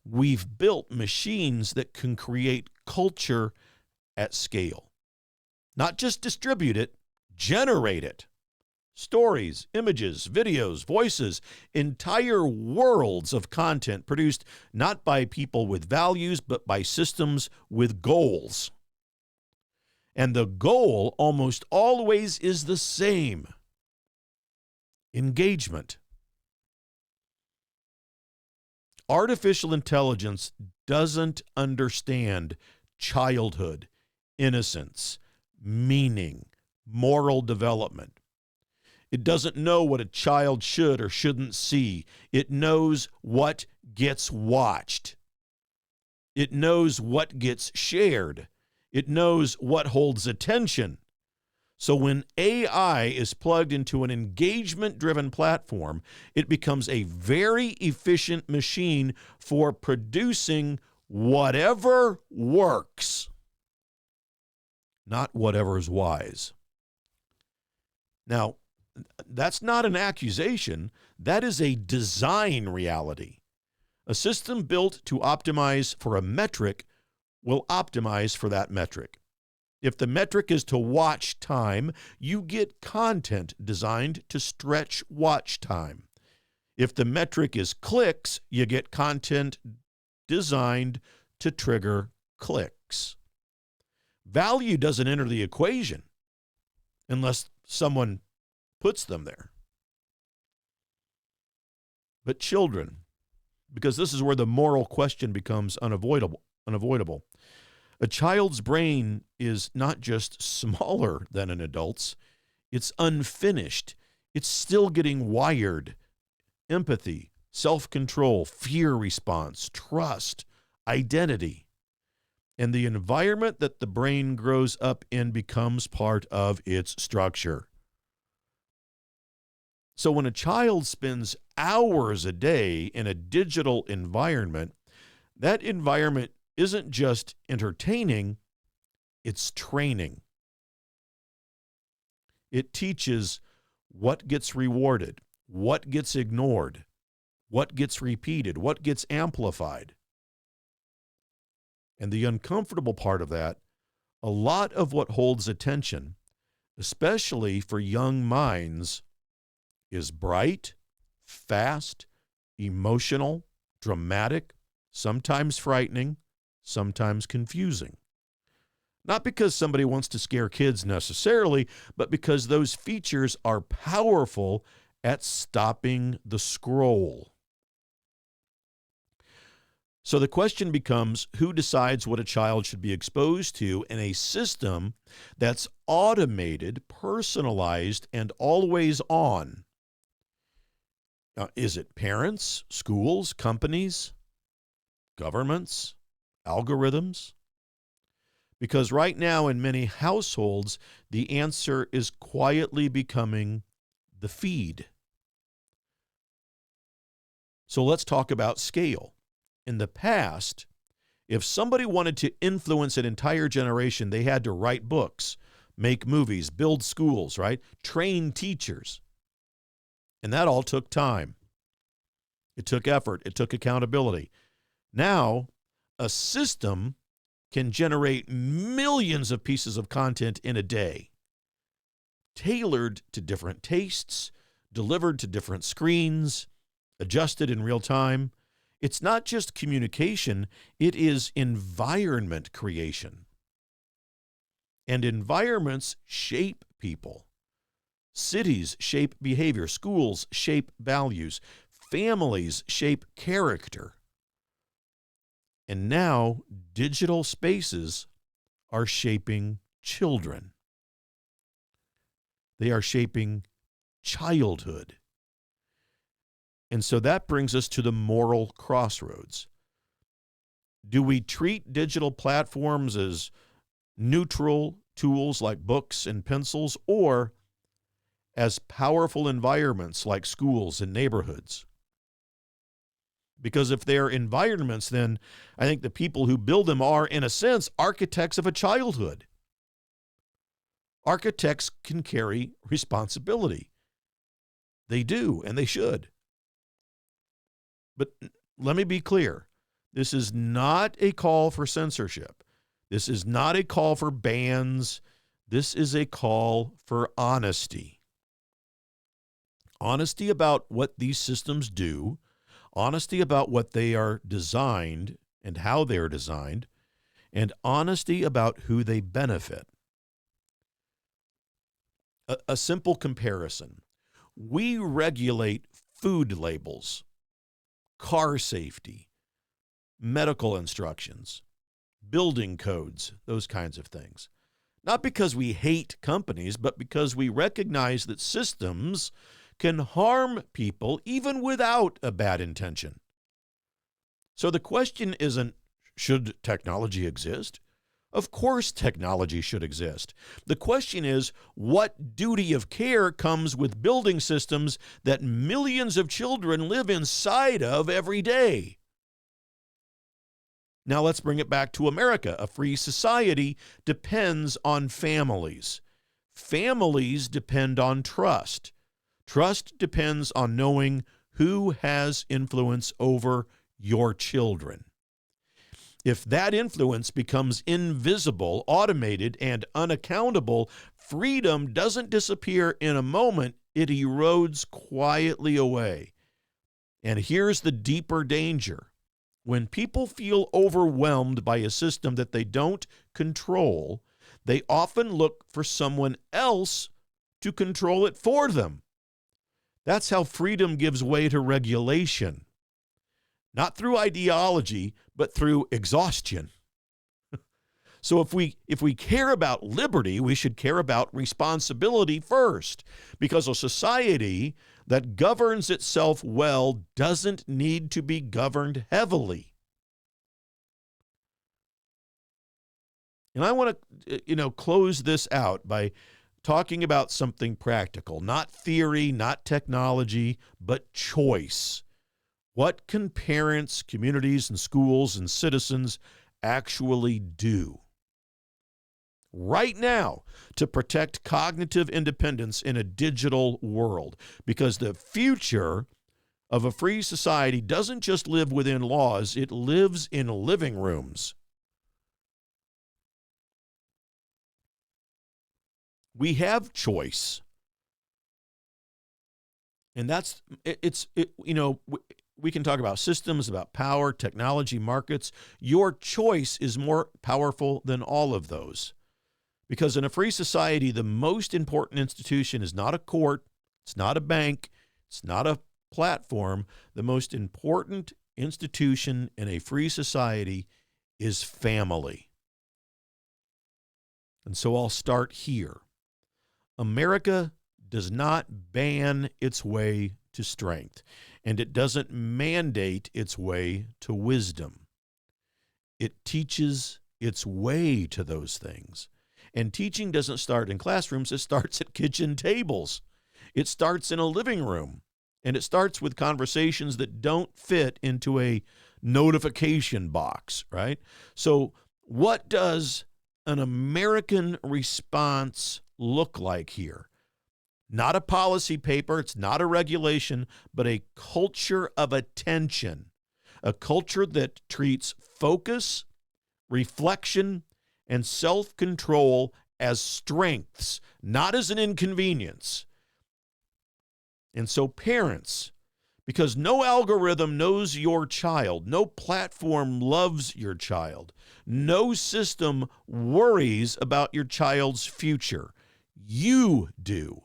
we've built machines that can create culture at scale. Not just distribute it, generate it. Stories, images, videos, voices, entire worlds of content produced not by people with values, but by systems with goals. And the goal almost always is the same: engagement. Artificial intelligence doesn't understand childhood, innocence, meaning, moral development. It doesn't know what a child should or shouldn't see. It knows what gets watched. It knows what gets shared. It knows what holds attention. So when AI is plugged into an engagement-driven platform, it becomes a very efficient machine for producing whatever works, not whatever is wise. Now, that's not an accusation. That is a design reality. A system built to optimize for a metric will optimize for that metric. If the metric is to watch time, you get content designed to stretch watch time. If the metric is clicks, you get content designed to trigger clicks. Value doesn't enter the equation unless someone puts them there. but children, because this is where the moral question becomes unavoidable. A child's brain is not just smaller than an adult's, it's unfinished. It's still getting wired. Empathy, self-control, fear response, trust, identity. And the environment that the brain grows up in becomes part of its structure. So when a child spends hours a day in a digital environment, that environment isn't just entertaining, it's training. It teaches what gets rewarded, what gets ignored, what gets repeated, what gets amplified. And the uncomfortable part of that, a lot of what holds attention, especially for young minds, is bright, fast, emotional, dramatic, sometimes frightening, sometimes confusing. Not because somebody wants to scare kids necessarily, but because those features are powerful at stopping the scroll. So the question becomes, who decides what a child should be exposed to in a system that's automated, personalized, and always on? Is it parents, schools, companies, governments, algorithms? Because right now in many households, the answer is quietly becoming the feed. So let's talk about scale. In the past, if somebody wanted to influence an entire generation, they had to write books, make movies, build schools, right? Train teachers. And that all took time. It took effort. It took accountability. Now, a system can generate millions of pieces of content in a day, tailored to different tastes, delivered to different screens, adjusted in real time. It's not just communication, it is environment creation. And environments shape people. Cities shape behavior, schools shape values, families shape character. And now digital spaces are shaping children. They are shaping childhood. And so that brings us to the moral crossroads. Do we treat digital platforms as neutral tools like books and pencils, or as powerful environments like schools and neighborhoods? Because if they're environments, then I think the people who build them are, in a sense, architects of a childhood. Architects can carry responsibility. They do, and they should. But let me be clear. This is not a call for censorship. This is not a call for bans. This is a call for honesty. Honesty about what these systems do, honesty about what they are designed and how they are designed, and honesty about who they benefit. A simple comparison. We regulate food labels, car safety, medical instructions, building codes, those kinds of things. Not because we hate companies, but because we recognize that systems can harm people even without a bad intention. So the question isn't, should technology exist? Of course technology should exist. The question is, what duty of care comes with building systems that millions of children live inside of every day? Now let's bring it back to America. A free society depends on families. Families depend on trust. Trust depends on knowing who has influence over your children. If that influence becomes invisible, automated, and unaccountable, freedom doesn't disappear in a moment, it erodes quietly away. And here's the deeper danger. When people feel overwhelmed by a system that they don't control, they often look for someone else to control it for them. That's how freedom gives way to regulation, not through ideology, but through exhaustion. So if we care about liberty, we should care about responsibility first, because a society that governs itself well doesn't need to be governed heavily. And I want to, close this out by talking about something practical, not theory, not technology, but choice. What can parents, communities, and schools and citizens actually do right now to protect cognitive independence in a digital world? Because the future of a free society doesn't just live within laws, it lives in living rooms. We have choice. And we can talk about systems, about power, technology, markets. Your choice is more powerful than all of those. Because in a free society, the most important institution is not a court, it's not a bank, it's not a platform. The most important institution in a free society is family. And so I'll start here. America does not ban its way to strength, and it doesn't mandate its way to wisdom. It teaches its way to those things. And teaching doesn't start in classrooms, it starts at kitchen tables. It starts in a living room, and it starts with conversations that don't fit into a notification box, right? So what does an American response look like here? Not a policy paper, it's not a regulation, but a culture of attention, a culture that treats focus, reflection, and self-control as strengths, not as an inconvenience. And so parents, because no algorithm knows your child, no platform loves your child, no system worries about your child's future, you do.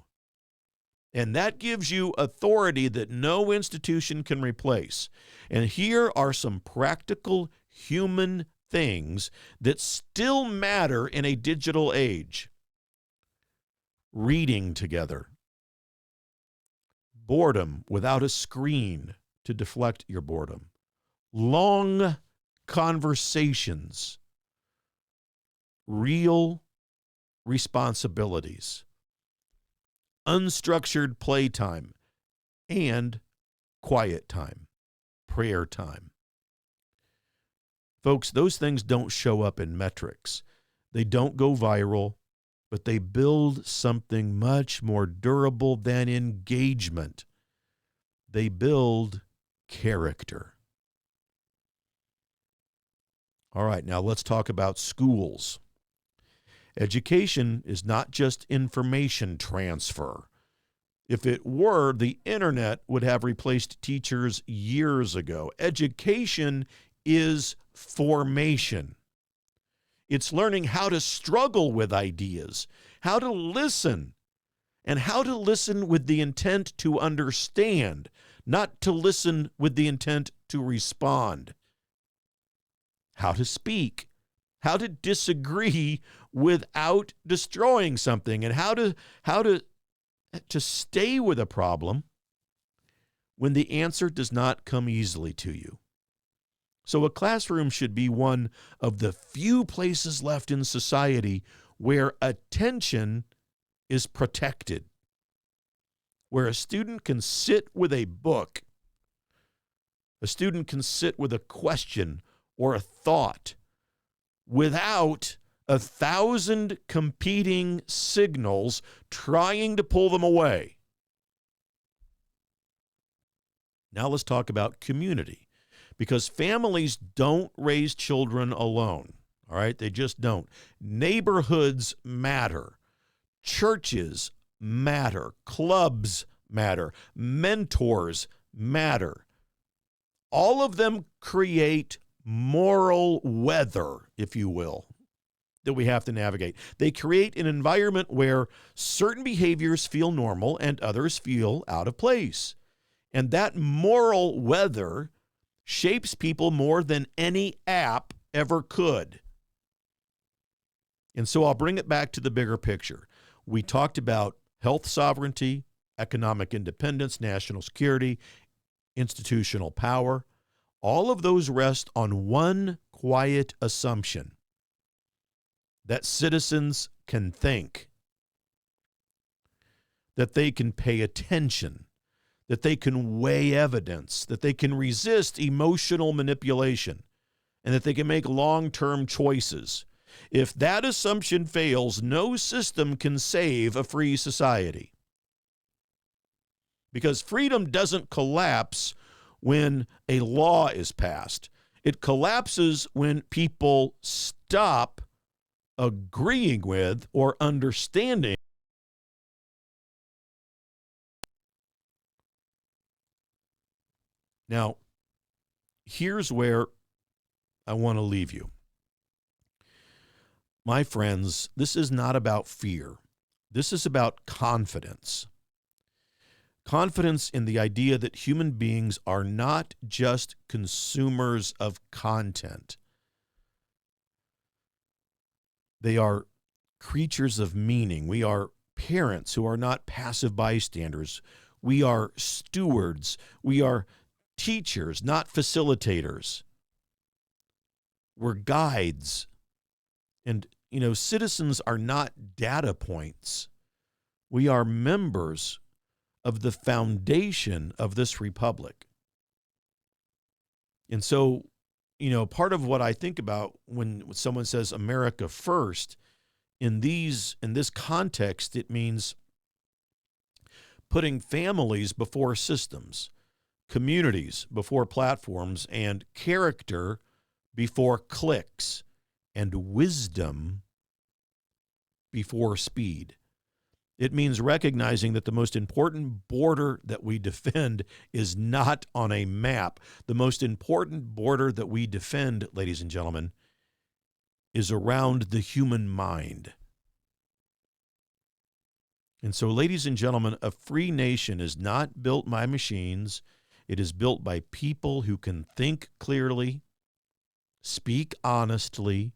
And that gives you authority that no institution can replace. And here are some practical human things that still matter in a digital age. Reading together. Boredom without a screen to deflect your boredom. Long conversations. Real responsibilities. Unstructured playtime and quiet time, prayer time. Folks, those things don't show up in metrics. They don't go viral, but they build something much more durable than engagement. They build character. All right, now let's talk about schools. Education is not just information transfer. If it were, the internet would have replaced teachers years ago. Education is formation. It's learning how to struggle with ideas, how to listen, and how to listen with the intent to understand, not to listen with the intent to respond. How to speak, how to disagree without destroying something, and how to stay with a problem when the answer does not come easily to you. So a classroom should be one of the few places left in society where attention is protected, where a student can sit with a book, a student can sit with a question or a thought without 1,000 competing signals trying to pull them away. Now let's talk about community, because families don't raise children alone, all right? They just don't. Neighborhoods matter. Churches matter. Clubs matter. Mentors matter. All of them create moral weather, if you will. that we have to navigate. They create an environment where certain behaviors feel normal and others feel out of place. And that moral weather shapes people more than any app ever could. And so I'll bring it back to the bigger picture. We talked about health sovereignty, economic independence, national security, institutional power. All of those rest on one quiet assumption: that citizens can think, that they can pay attention, that they can weigh evidence, that they can resist emotional manipulation, and that they can make long-term choices. If that assumption fails, no system can save a free society. Because freedom doesn't collapse when a law is passed. It collapses when people stop agreeing with or understanding. Now, here's where I want to leave you. My friends, this is not about fear. This is about confidence. Confidence in the idea that human beings are not just consumers of content. They are creatures of meaning. We are parents who are not passive bystanders. We are stewards. We are teachers, not facilitators. We're guides. And, citizens are not data points. We are members of the foundation of this republic. And so, part of what I think about when someone says America first, in this context, it means putting families before systems, communities before platforms, and character before clicks, and wisdom before speed. It means recognizing that the most important border that we defend is not on a map. The most important border that we defend, ladies and gentlemen, is around the human mind. And so, ladies and gentlemen, a free nation is not built by machines. It is built by people who can think clearly, speak honestly,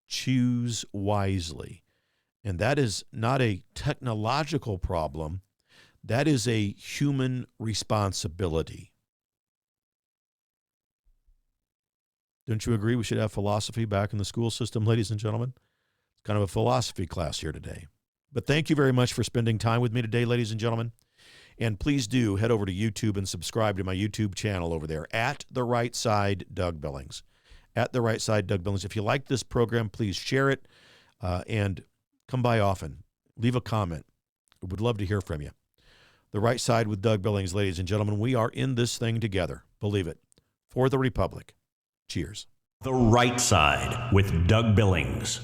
choose wisely. And that is not a technological problem. That is a human responsibility. Don't you agree we should have philosophy back in the school system, ladies and gentlemen? It's kind of a philosophy class here today. But thank you very much for spending time with me today, ladies and gentlemen. And please do head over to YouTube and subscribe to my YouTube channel over there, at The Right Side, Doug Billings. At The Right Side, Doug Billings. If you like this program, please share it and come by often. Leave a comment. I would love to hear from you. The Right Side with Doug Billings, ladies and gentlemen. We are in this thing together. Believe it. For the Republic. Cheers. The Right Side with Doug Billings.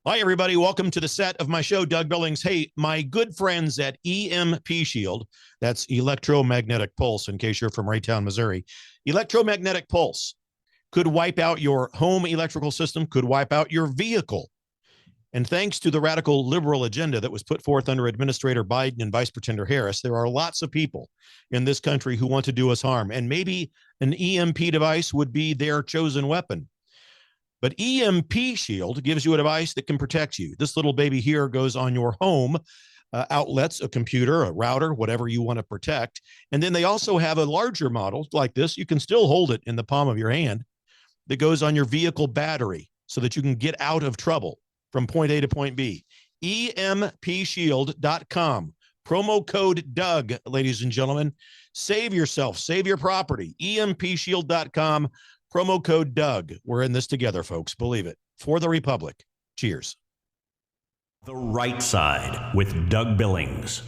Hi, everybody. Welcome to the set of my show, Doug Billings. Hey, my good friends at EMP Shield, that's electromagnetic pulse, in case you're from Raytown, Missouri. Electromagnetic pulse could wipe out your home electrical system, could wipe out your vehicle. And thanks to the radical liberal agenda that was put forth under Administrator Biden and Vice Pretender Harris, there are lots of people in this country who want to do us harm. And maybe an EMP device would be their chosen weapon. But EMP Shield gives you a device that can protect you. This little baby here goes on your home outlets, a computer, a router, whatever you want to protect. And then they also have a larger model like this. You can still hold it in the palm of your hand, that goes on your vehicle battery so that you can get out of trouble from point A to point B. EMPshield.com. Promo code Doug, ladies and gentlemen. Save yourself. Save your property. EMPshield.com. Promo code Doug. We're in this together, folks. Believe it. For the Republic. Cheers. The Right Side with Doug Billings.